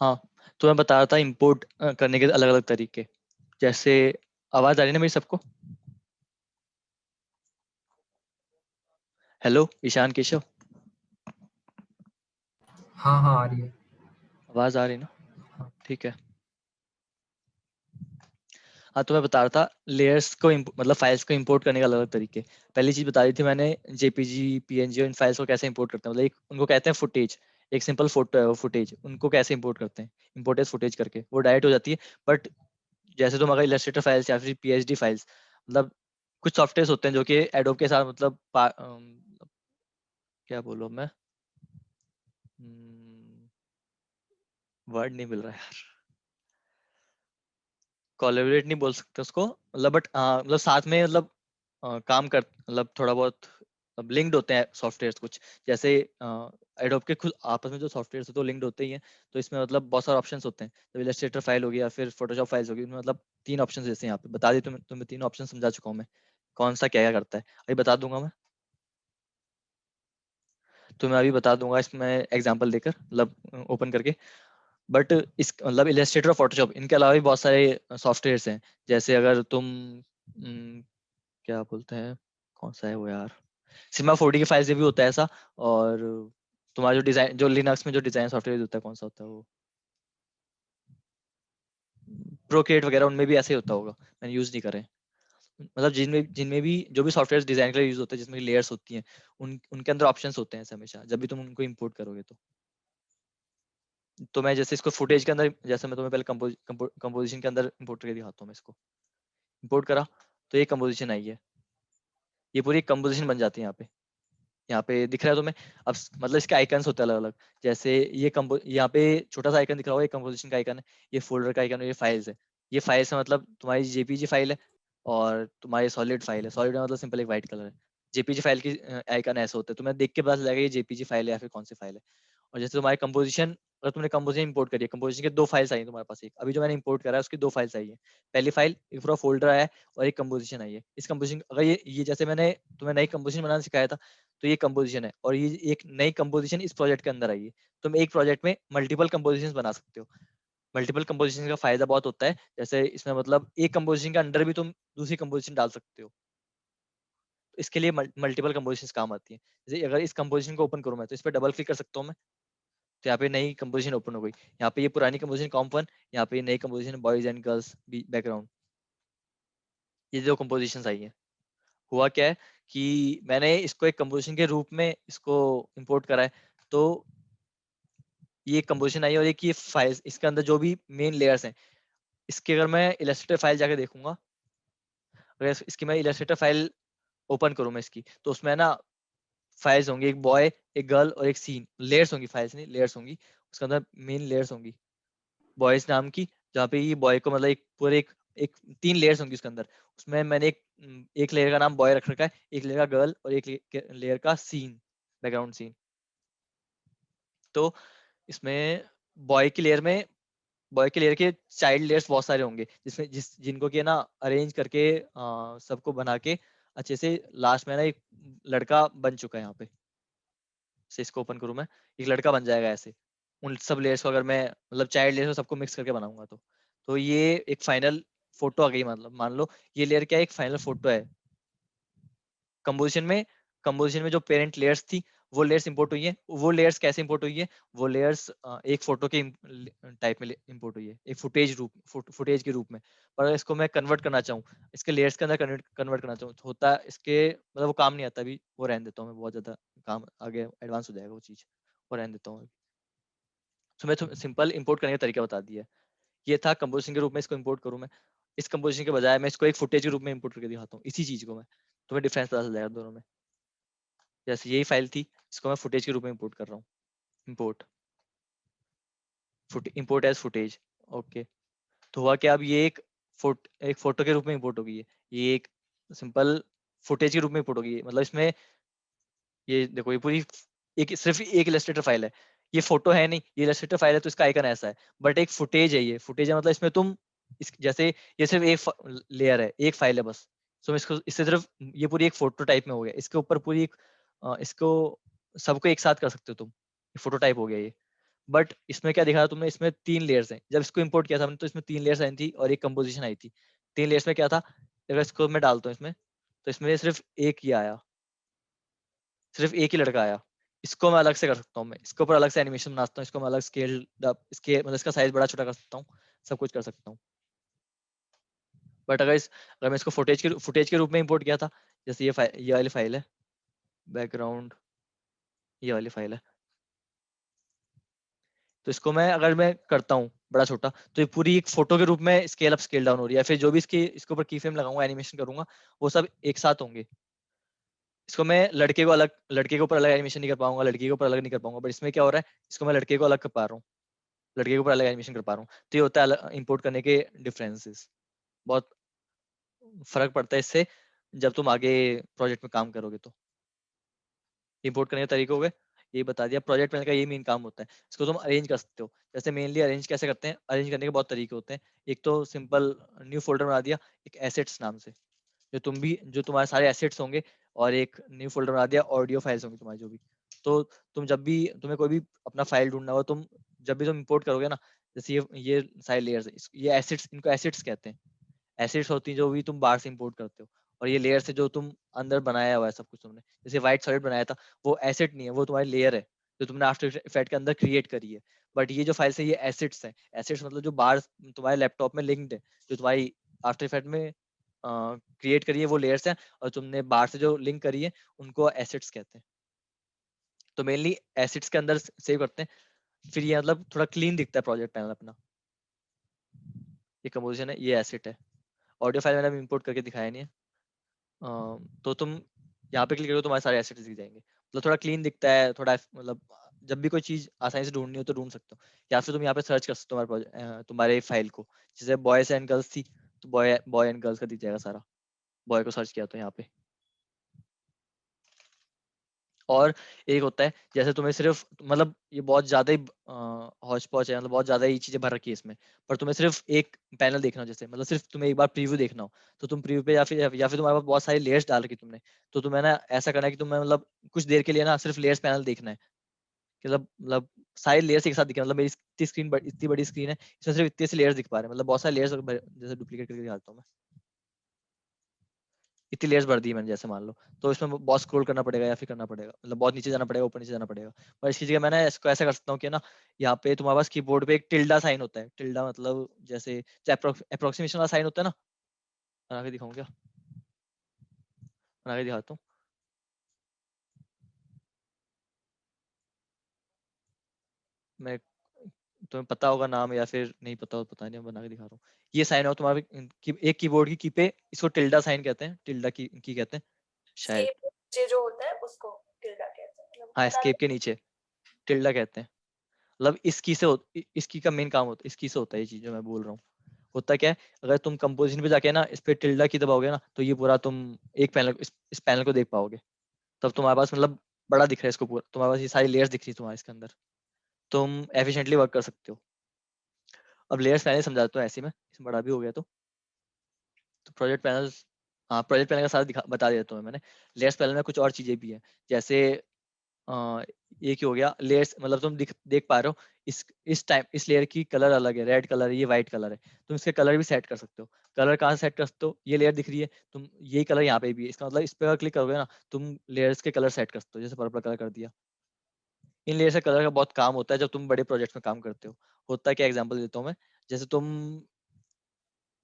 हाँ, तो मैं बता रहा था इंपोर्ट करने के अलग अलग तरीके। जैसे आवाज आ रही है ना मेरी सबको? हेलो ईशान केशव, हाँ हाँ, आ रही है। आवाज आ रही है ना? हाँ ठीक है। हाँ, तो मैं बता रहा था लेयर्स को मतलब फाइल्स को इंपोर्ट करने का अलग अलग तरीके। पहली चीज बता दी थी मैंने, जेपीजी पीएनजी और इन फाइल्स को कैसे इंपोर्ट करते हैं, मतलब एक उनको कहते हैं फुटेज। एक सिंपल फोटो है वो फुटेज, उनको कैसे इंपोर्ट करते हैं, इंपोर्ट एज फुटेज करके वो डायरेक्ट हो जाती है। बट जैसे तुम अगर इलस्ट्रेटर फाइल्स या फिर पीएचडी फाइल्स, मतलब कुछ सॉफ्टवेयर होते हैं जो कि एडोब के साथ मतलब क्या बोलूं मैं, वर्ड नहीं मिल रहा है यार, कोलैबोरेट नहीं बोल सकते उसको, मतलब बट मतलब साथ में मतलब काम कर, मतलब थोड़ा बहुत अब लिंक्ड होते हैं सॉफ्टवेयर कुछ। जैसे एडोब के खुद आपस में जो सॉफ्टवेयर है तो लिंक्ड होते ही हैं। तो इसमें मतलब बहुत सारे ऑप्शंस होते हैं। तो इलस्ट्रेटर फाइल होगी या फिर फोटोशॉप फाइल्स होगी, उसमें मतलब तीन ऑप्शंस जैसे यहाँ पे बता दी, तुम्हें तीन ऑप्शन समझा चुका हूँ मैं, कौन सा क्या क्या करता है अभी बता दूंगा मैं। तो मैं अभी बता दूंगा इसमें एग्जांपल देकर, मतलब ओपन करके। बट इस मतलब इलस्ट्रेटर और फोटोशॉप इनके अलावा भी बहुत सारे सॉफ्टवेयर्स हैं। जैसे अगर तुम क्या बोलते हैं, कौन सा है वो यार, सिग्मा 4D की फाइल से भी होता है ऐसा। और तुम्हारा जो डिजाइन, जो लिनक्स में जो डिजाइन सॉफ्टवेयर होता है, कौन सा होता है वो, प्रोक्रिएट वगैरह, उनमें भी ऐसे ही होता होगा, मैंने यूज नहीं करे। मतलब जिनमें जिनमें भी जो भी सॉफ्टवेयर डिजाइन के लिए यूज होते हैं जिसमें लेयर्स होती हैं, उनके अंदर ऑप्शंस होते हैं ऐसे हमेशा जब भी तुम उनको इंपोर्ट करोगे तो मैं जैसे इसको फुटेज के अंदर, जैसे मैं तुम्हें पहले कंपोजिशन के अंदर इंपोर्ट करके दिखाता हूँ। मैं इसको इंपोर्ट करा तो ये कंपोजिशन आई है, ये पूरी कंपोजिशन बन जाती है यहाँ पे। यहाँ पे दिख रहा है तुम्हें? अब मतलब इसके आइकन्स होते हैं अलग अलग। जैसे ये यहाँ पे छोटा सा आइकन दिख रहा होगा, ये कंपोजिशन का आइकन है, ये फोल्डर का आइकन है, ये फाइल्स है। ये फाइल्स है मतलब तुम्हारी जेपीजी फाइल है और तुम्हारी सॉलिड फाइल है। सॉलिड मतलब सिंपल एक व्हाइट कलर है। जेपीजी फाइल की आइकन ऐसे होते हैं, तुम्हें देख के पता चल जाएगा ये जेपीजी फाइल है या फिर कौन सी फाइल है। और जैसे तुम्हारी कंपोजिशन, अगर तुमने कंपोजिशन इंपोर्ट करी है, कंपोजिशन के दो फाइल्स आई हैं तुम्हारे पास, एक अभी जो मैंने इंपोर्ट करा है उसकी दो फाइल्स आई है। पहली फाइल एक पूरा फोल्डर आया है और एक कंपोजिशन आई है। इस कंपोजिशन अगर ये जैसे मैंने तुम्हें नई कंपोजिशन बनाना सिखाया था, तो ये कंपोजिशन है और ये एक नई कंपोजिशन इस प्रोजेक्ट के अंदर आई है। तुम एक प्रोजेक्ट में मल्टीपल कंपोजिशन बना सकते हो। मल्टीपल कंपोजिशन का फायदा बहुत होता है, जैसे इसमें मतलब एक कंपोजिशन के अंदर भी तुम दूसरी कंपोजिशन डाल सकते हो। तो इसके लिए मल्टीपल कंपोजिशन काम आती है। जैसे अगर इस कंपोजिशन को ओपन करूँ मैं, तो इस पर डबल क्लिक कर सकता हूँ मैं, तो यहाँ पे नई कंपोजिशन ओपन हो गई। यहाँ पे ये पुरानी कंपोजिशन कॉम 1, यहाँ पे नई composition boys and girls background, ये जो कंपोजिशन आई है। हुआ क्या है कि मैंने इसको एक कंपोजिशन के रूप में इसको इंपोर्ट करा है। तो ये कंपोजिशन आई है और एक ये फाइल्स, इसके अंदर जो भी मेन लेयर्स हैं, इसके अगर मैं इलस्ट्रेटर फाइल जाके देखूंगा, अगर इसकी मैं इलस्ट्रेटर फाइल ओपन करूँ मैं इसकी, तो उसमें ना फाइल्स होंगी, एक बॉय एक गर्ल और एक सीन, लेयर्स होंगी, फाइल्स नहीं लेयर्स होंगी। उसके अंदर मेन लेयर्स होंगी बॉयज नाम की, जहाँ पे ये बॉय को मतलब एक पूरे एक तीन लेयर्स होंगी उसके अंदर। उसमें मैंने एक लेयर का नाम बॉय रख रखा है, एक लेयर का गर्ल और एक लेयर का सीन, बैकग्राउंड सीन। तो इसमें बॉय की लेयर में, बॉय के लेयर के चाइल्ड लेयर्स बहुत सारे होंगे, जिसमें जिनको कि ना अरेंज करके सबको बना के अच्छे से लास्ट में ना एक लड़का बन चुका है यहाँ पे। से इसको ओपन करूँ मैं, एक लड़का बन जाएगा ऐसे। उन सब लेयर्स को अगर मैं मतलब चाइल्ड लेयर्स को सबको मिक्स करके बनाऊंगा तो ये एक फाइनल फोटो आ गई। मतलब मान लो ये लेयर क्या है, एक फाइनल फोटो है। कंपोजिशन में, कंपोजिशन में जो पेरेंट लेयर्स थी वो लेयर्स इंपोर्ट हुई है। वो लेयर्स कैसे इंपोर्ट हुई है, वो लेयर्स एक फोटो के टाइप में इंपोर्ट हुई है, एक फुटेज फुटेज के रूप में। पर अगर इसको मैं कन्वर्ट करना चाहूँ, इसके लेयर्स के अंदर कन्वर्ट करना चाहूँ, तो होता है इसके मतलब वो काम नहीं आता अभी, वो रहने देता हूँ मैं, बहुत ज्यादा काम आगे एडवांस हो जाएगा वो चीज, वो रहने देता हूँ। तो मैं तो सिंपल इंपोर्ट करने का तरीका बता दिया। ये था कंपोजिशन के रूप में इसको इंपोर्ट करूँ मैं। इस कंपोजिशन के बजाय मैं इसको एक फुटेज के रूप में इंपोर्ट करके दिखाता हूँ इसी चीज को मैं, तुम्हें डिफरेंस पता चल जाएगा दोनों में। जैसे यही फाइल थी, इसको मैं फुटेज के रूप में इंपोर्ट कर रहा हूँ। Import import as footage. Okay, तो हुआ क्या, अब ये एक फोटो के रूप में इंपोर्ट हो गई है। ये एक सिंपल फुटेज के रूप में इंपोर्ट हो गई है। मतलब इसमें ये देखो, ये पूरी एक सिर्फ एक इलस्ट्रेटर फाइल है। ये फोटो है नहीं, ये इलस्ट्रेटर फाइल है तो इसका आइकन ऐसा है। बट एक फुटेज है, ये फुटेज है मतलब इसमें तुम जैसे ये सिर्फ एक लेयर है, एक फाइल है बस। तो इसको इससे सिर्फ ये पूरी एक फोटो टाइप में हो गया, इसके ऊपर पूरी एक इसको सबको एक साथ कर सकते हो तुम, फोटो टाइप हो गया ये। बट इसमें क्या दिखा था तुमने, इसमें 3 लेयर्स हैं। जब इसको इंपोर्ट किया था हमने तो इसमें 3 लेयर्स आई थी और एक कंपोजिशन आई थी। 3 लेयर्स में क्या था, अगर इसको मैं डालता हूँ इसमें, तो इसमें सिर्फ एक ही आया, सिर्फ एक ही लड़का आया। इसको मैं अलग से कर सकता हूँ, मैं इसके ऊपर अलग से एनिमेशन बना सकता हूँ, इसको मैं अलग स्केल अप, स्केल मतलब इसका साइज बड़ा छोटा कर सकता हूँ, सब कुछ कर सकता हूँ। बट अगर मैं इसको फुटेज के रूप में इंपोर्ट किया था, जैसे ये वाली फाइल है, बैकग्राउंड, ये वाली फाइल है, तो इसको मैं करता हूँ बड़ा छोटा, तो ये पूरी एक फोटो के रूप में स्केल अप स्केल डाउन हो रही है। फिर जो भी इसके ऊपर की फ्रेम लगाऊंगा, एनिमेशन करूंगा, वो सब एक साथ होंगे। इसको मैं लड़के के ऊपर अलग एनिमेशन नहीं कर पाऊंगा, लड़की के ऊपर अलग नहीं कर पाऊंगा, बट इसमें क्या हो रहा है, इसको मैं लड़के को अलग कर पा रहा हूँ, लड़के के ऊपर अलग एनिमेशन कर पा रहा हूँ। तो ये होता है इंपोर्ट करने के डिफरेंसेस। बहुत फर्क पड़ता है इससे जब तुम आगे प्रोजेक्ट में काम करोगे। तो इंपोर्ट करने के तरीके हो गए, ये बता दिया। प्रोजेक्ट मैनेजर का ये मेन काम होता है, इसको तुम अरेंज कर सकते हो। जैसे मेनली अरेंज कैसे करते हैं, अरेंज करने के बहुत तरीके होते हैं। एक तो सिंपल न्यू फोल्डर बना दिया एक एसेट्स नाम से, जो तुम्हारे सारे एसेट्स होंगे, और एक न्यू फोल्डर बना दिया ऑडियो फाइल्स होंगी तुम्हारी जो भी। तो तुम जब भी तुम्हें कोई भी अपना फाइल ढूंढना हो, तुम जब भी तुम इंपोर्ट करोगे ना, जैसे ये सारे लेयर्स, ये एसेट्स, इनको एसेट्स कहते हैं। एसिड्स होती हैं जो भी तुम बाहर से इंपोर्ट करते हो, और ये लेयर से जो तुम अंदर बनाया हुआ है सब कुछ तुमने, जैसे व्हाइट सॉलिड बनाया था, वो एसिड नहीं है, वो तुम्हारी लेयर है जो तुमने आफ्टर इफेक्ट के अंदर क्रिएट करी है। बट ये जो फाइल्स है ये एसिड्स हैं। एसिड्स मतलब जो बाहर तुम्हारे लैपटॉप में लिंक्ड है, जो तुम्हारी आफ्टर इफेक्ट में क्रिएट करी है वो लेयर्स हैं, और तुमने बाहर से जो लिंक करी है उनको एसिड्स कहते हैं। तो मेनली एसिड्स के अंदर सेव करते हैं। फिर ये मतलब थोड़ा क्लीन दिखता है प्रोजेक्ट पैनल अपना। ये कंपोजिशन है, ये एसिड है। ऑडियो फाइल मैंने इंपोर्ट करके दिखाया नहीं है। तो तुम यहाँ पे क्लिक करो, तुम्हारे सारे एसेट्स दिख जाएंगे। मतलब थोड़ा क्लीन दिखता है, थोड़ा मतलब जब भी कोई चीज आसानी से ढूंढनी हो तो ढूंढ सकते हो। या फिर तुम यहाँ पे सर्च कर सकते हो तुम्हारे फाइल को, जैसे बॉयज एंड गर्ल्स थी, तो बॉय बॉय एंड गर्ल्स का दिख जाएगा सारा। बॉय को सर्च किया तो यहाँ पे। और एक होता है, जैसे तुम्हें सिर्फ मतलब ये बहुत ज्यादा ही हौच पौच है, मतलब बहुत ज्यादा ही चीजें भर रखी है इसमें, पर तुम्हें सिर्फ एक पैनल देखना हो, जैसे मतलब सिर्फ तुम्हें एक बार प्रीव्यू देखना हो, तो तुम प्रीव्यू पे या फिर तुम्हारे पास बहुत सारी लेयर्स डाल रखी तुमने, तो तुम्हें ना ऐसा करना है कि तुम्हें मतलब कुछ देर के लिए ना सिर्फ लेयर्स पैनल देखना है। कि मतलब सारी लेयर्स एक साथ दिखे, मतलब मेरी इतनी स्क्रीन इतनी बड़ी स्क्रीन है, इसमें सिर्फ इतने से लेयर्स दिख पा रहे हैं, मतलब बहुत सारे लेयर्स जैसे डुप्लीकेट करके दिखाता हूँ मैं। इतनी लेयर्स भर दी मैंने जैसे मान लो, तो इसमें बहुत स्क्रॉल करना पड़ेगा या फिर करना पड़ेगा, मतलब बहुत नीचे जाना पड़ेगा, ऊपर नीचे जाना पड़ेगा। पर इसकी जगह मैंने इसको ऐसा कर सकता हूँ कि ना, यहाँ पे तुम्हारे पास कीबोर्ड पे एक टिल्डा साइन होता है। टिल्डा मतलब जैसे अप्रोक्सीमेशन वाला साइन होता है ना, बना के दिखाऊँ क्या, बना के दिखाता हूँ। मैं तुम्हें पता होगा नाम, या फिर नहीं पता हो पता नहीं, मैं बना के दिखा रहा हूँ। ये साइन हो तुम्हारे एक कीबोर्ड की की पे, इसको टिल्डा साइन कहते हैं, टिल्डा की कहते हैं शायद। स्केप नीचे जो होता है उसको टिल्डा कहते हैं, मतलब हाँ, पता एस्केप के नीचे टिल्डा कहते हैं। मतलब इसकी का मेन काम होता है, इसकी से होता है ये चीज जो मैं बोल रहा हूँ। होता क्या है, अगर तुम कंपोजिशन पे जाके ना इस पे टिल्डा की दबाओगे ना, तो ये पूरा तुम एक पैनल इस पैनल को देख पाओगे। तब तुम्हारे पास मतलब बड़ा दिख रहा है इसको पूरा, तुम्हारे पास ये सारी लेयर्स दिख रही है तुम्हारे इसके अंदर, तुम एफिशिएंटली वर्क कर सकते हो। अब लेयर्स पहले समझा देता हूँ ऐसे में, इसमें बड़ा भी हो गया तो प्रोजेक्ट पैनल। हाँ, प्रोजेक्ट पैनल का सारा बता देता हूँ मैंने। लेयर्स पैनल में कुछ और चीजें भी हैं, जैसे ये क्या हो गया, लेयर्स मतलब तुम देख पा रहे हो, इस लेयर की कलर अलग है, रेड कलर है, ये व्हाइट कलर है। तुम इसके कलर भी सेट कर सकते हो। कलर कहाँ से सेट कर सकते हो, ये लेयर दिख रही है, तुम यही कलर यहाँ पे भी है, इसका मतलब इस पे अगर क्लिक करोगे ना, तुम लेयर्स के कलर सेट कर सकते हो। जैसे पर्पल कलर कर दिया। इन लेयर से कलर का बहुत काम होता है जब तुम बड़े प्रोजेक्ट में काम करते हो। होता है क्या, एग्जाम्पल देता हूँ मैं। जैसे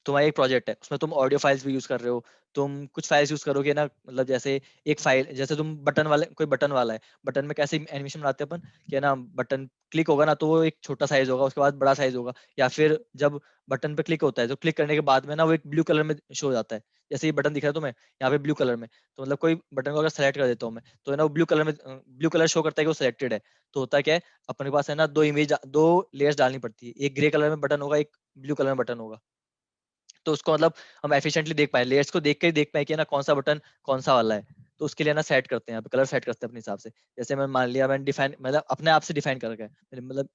तुम्हारा एक प्रोजेक्ट है, उसमें तुम ऑडियो फाइल्स भी यूज कर रहे हो, तुम कुछ फाइल्स यूज करोगे ना, मतलब जैसे एक फाइल, जैसे तुम बटन वाले, कोई बटन वाला है, बटन में कैसे एनिमेशन बनाते हैं अपन, कि है ना, बटन क्लिक होगा ना तो वो एक छोटा साइज होगा, उसके बाद बड़ा साइज होगा, या फिर जब बटन पे क्लिक होता है तो क्लिक करने के बाद में ना वो एक ब्लू कलर में शो हो जाता है। जैसे ये बटन दिख रहा है तुम्हें यहाँ पे ब्लू कलर में, तो मतलब कोई बटन को अगर सेलेक्ट कर देता हूँ मैं, तो है ना वो ब्लू कलर शो करता है कि वो सिलेक्टेड है। तो होता क्या है, अपने पास है ना दो लेयर्स डालनी पड़ती है, एक ग्रे कलर में बटन होगा, एक ब्लू कलर में बटन होगा। तो उसको मतलब हम एफिशिएंटली देख पाए, लेयर्स को देख के ही देख पाए कि ना कौन सा बटन कौन सा वाला है। तो उसके लिए ना सेट करते हैं, यहाँ पे कलर सेट करते हैं अपने हिसाब से। जैसे मैं मान लिया, मैंने डिफाइन मतलब अपने आप से डिफाइन कर रखा है, मतलब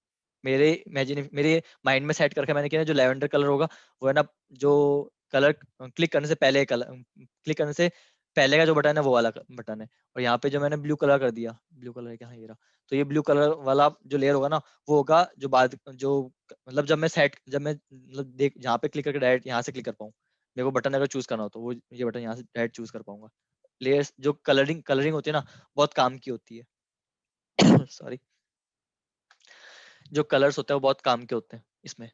मेरे माइंड में सेट करके मैंने किया, जो लेवेंडर कलर होगा वो है ना, जो कलर क्लिक करने से पहले कलर क्लिक करने से पहले का जो बटन है वो वाला बटन है, और यहाँ पे जो मैंने ब्लू कलर कर दिया, ब्लू कलर क्या है ये रहा, तो ये ब्लू कलर वाला जो लेयर होगा ना वो होगा जो बाद जो मतलब जब मैं मतलब देख जहाँ पे क्लिक करके डायरेक्ट यहाँ से क्लिक कर पाऊँ, मेरे को बटन अगर चूज करना हो तो वो ये बटन यहाँ से डायरेक्ट चूज कर पाऊंगा। लेयर्स जो कलरिंग होती है ना बहुत काम की होती है सॉरी, जो कलर्स होते हैं वो बहुत काम के होते हैं इसमें।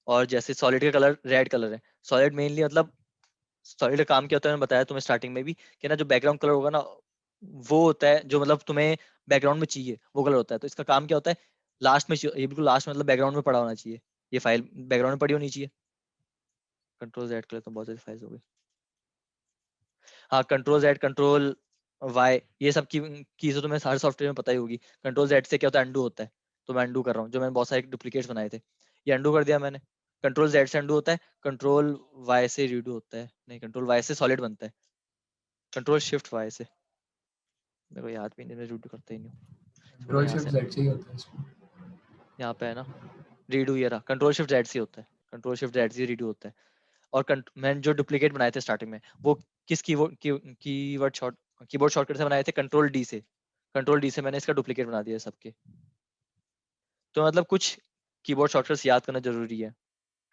और जैसे सॉलिड का कलर रेड कलर है, सॉलिड मेनली मतलब सॉलिड का काम क्या होता है मैंने बताया तुम्हें स्टार्टिंग में भी कि ना जो बैकग्राउंड कलर होगा ना वो होता है जो मतलब तुम्हें बैकग्राउंड में चाहिए वो कलर होता है। तो इसका काम क्या होता है लास्ट में ये बिल्कुल लास्ट में मतलब बैकग्राउंड में पड़ा होना चाहिए, ये फाइल बैकग्राउंड में पड़ी होनी चाहिए। कंट्रोल जेड कर लेता हूँ, बहुत सारी फाइल्स हो गई। हाँ कंट्रोल जेड कंट्रोल वाई ये सब की तो तुम्हें हर सॉफ्टवेयर में पता ही होगी। कंट्रोल जेड से क्या होता है अंडू होता है, तो मैं अंडू कर रहा हूँ जो मैंने बहुत सारे डुप्लीकेट्स बनाए थे, ये अंडू कर दिया मैंने। कंट्रोल जेड से अंडू होता है, कंट्रोल वाई से रीडू होता है, नहीं कंट्रोल वाई से सॉलिड बनता है, कंट्रोल शिफ्ट वाई से मेरे को याद भी नहीं, मैं रीडू करता ही नहीं हूँ। छोड़ो कंट्रोल यहाँ शिफ्ट से, जेड से ही होता है इसमें। यहाँ पे है ना रीडू ये रहा, कंट्रोल शिफ्ट जेड से होता है, कंट्रोल शिफ्ट जेड से रीडू होता है। और मैंने जो डुप्लीकेट बनाए थे स्टार्टिंग में वो किस कीवर्ड शॉर्ट कीबोर्ड शॉर्टकट से बनाए थे, कंट्रोल डी से, कंट्रोल डी से मैंने इसका डुप्लीकेट बना दिया सबके। तो मतलब कुछ कीबोर्ड शॉर्टकट्स याद करना जरूरी है,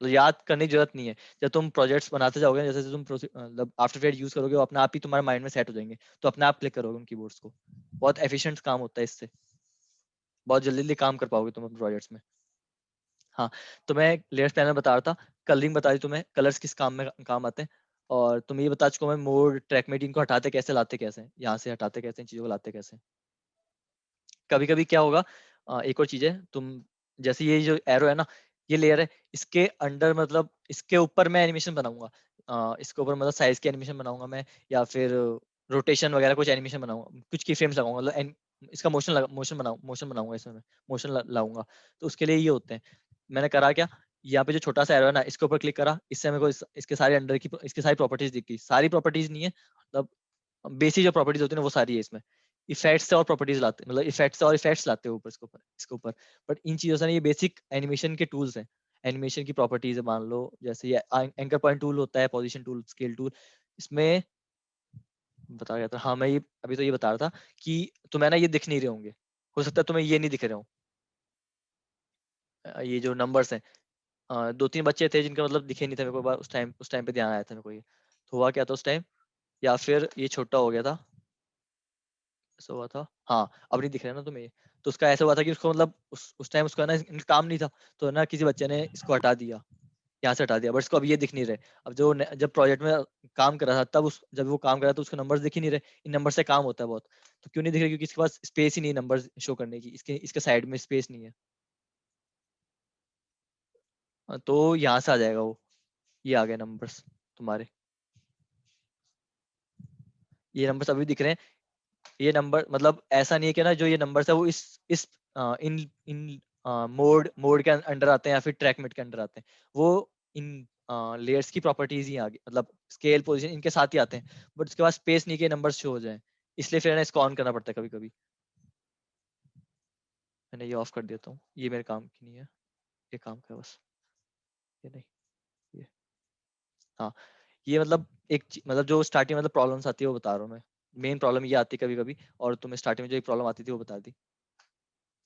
तो याद करने की जरूरत नहीं है। जब तुम प्रोजेक्ट्स बनाते जाओगे जैसे जैसे तुम मतलब आफ्टर इफेक्ट यूज करोगे वो अपने आप ही तुम्हारे माइंड में सेट हो जाएंगे, तो अपने आप क्लिक करोगे उन कीबोर्ड्स को। बहुत एफिशिएंट काम होता है इससे, बहुत जल्दी जल्दी काम कर पाओगे तुम अपने प्रोजेक्ट्स में। हाँ, तो मैं लेयर्स पैनल बता रहा था, कलरिंग बता दी तुम्हें, कलर्स किस काम में काम आते हैं, और तुम्हें ये बता चुका हूँ मैं मोड ट्रैक को हटाते कैसे लाते कैसे हैं, यहाँ से हटाते कैसे इन चीज़ों को लाते कैसे हैं। कभी कभी क्या होगा एक और चीज़ है, तुम जैसे ये जो एरो है ना ये लेयर है, इसके अंडर मतलब इसके ऊपर मैं एनिमेशन बनाऊंगा, इसके ऊपर मतलब साइज की एनिमेशन बनाऊंगा मैं, या फिर रोटेशन वगैरह कुछ एनिमेशन बनाऊंगा, कुछ की फ्रेम्स लगाऊंगा, मतलब इसका मोशन बनाऊंगा इसमें मैं, मोशन लाऊंगा। तो उसके लिए ये होते हैं, मैंने करा क्या, यहाँ पे जो छोटा सा एरो है ना इसके ऊपर क्लिक करा, इससे मेरे को इसके सारे अंडर की इसके सारी प्रॉपर्टीज दिख गई, सारी प्रॉपर्टीज नहीं है मतलब बेसिक जो प्रॉपर्टीज होती है ना वो सारी है इसमें। इफेक्ट्स से और प्रॉपर्टीज लाते मतलब इफेक्ट्स और इफेक्ट्स लाते हैं ऊपर इसके ऊपर। बट इन चीजों से ना ये बेसिक एनिमेशन के टूल्स हैं, एनिमेशन की प्रॉपर्टीज है, मान लो जैसे ये एंकर पॉइंट टूल होता है, पोजीशन टूल, स्केल टूल, इसमें बता गया था। हाँ मैं ये अभी तो ये बता रहा था कि तुम्हें ना ये दिख नहीं रहे होंगे, हो सकता है तुम्हें ये नहीं दिख रहे हो, ये जो नंबर्स हैं, दो तीन बच्चे थे जिनका मतलब दिखे नहीं था मेरे को, उस टाइम पे ध्यान आया था मेरे को ये, तो हुआ क्या था उस टाइम, या फिर ये छोटा हो गया था, ऐसा हुआ था, हाँ अब नहीं दिख रहा है ना तुम्हें ये। तो उसका ऐसा हुआ था कि उसको मतलब उस टाइम उसका ना काम नहीं था, तो ना किसी बच्चे ने इसको हटा दिया, यहाँ से हटा दिया, बट इसको अब ये दिख नहीं रहे। अब जब प्रोजेक्ट में काम कर रहा था तब जब वो काम कर रहा था तो उसको नंबर्स दिख ही नहीं रहे, इन नंबर से काम होता है बहुत। तो क्यों नहीं दिख रहे, क्योंकि इसके पास स्पेस ही नहीं है नंबर शो करने की, इसके साइड में स्पेस नहीं है। तो यहाँ से आ जाएगा वो, ये आ गए नंबर्स तुम्हारे, ये नंबर्स अभी दिख रहे हैं। ये नंबर मतलब ऐसा नहीं है कि ना जो ये नंबर्स है वो इस इन इन मोड के अंडर आते हैं या फिर ट्रैकमेट के अंडर आते हैं, वो इन लेयर्स की प्रॉपर्टीज ही आगे मतलब स्केल पोजीशन इनके साथ ही आते हैं, बट उसके बाद स्पेस नहीं के नंबर्स शो हो जाए, इसलिए फिर ना इसको ऑन करना पड़ता है कभी कभी। मैंने ये ऑफ कर देता हूँ, ये मेरे काम की नहीं है, ये काम का है बस, ये नहीं, ये हाँ, ये मतलब मतलब जो स्टार्टिंग मतलब प्रॉब्लम्स आती है वो बता रहा हूँ मैं, मेन प्रॉब्लम ये आती है कभी कभी, और तुम्हें स्टार्टिंग में जो एक प्रॉब्लम आती थी वो बता दी।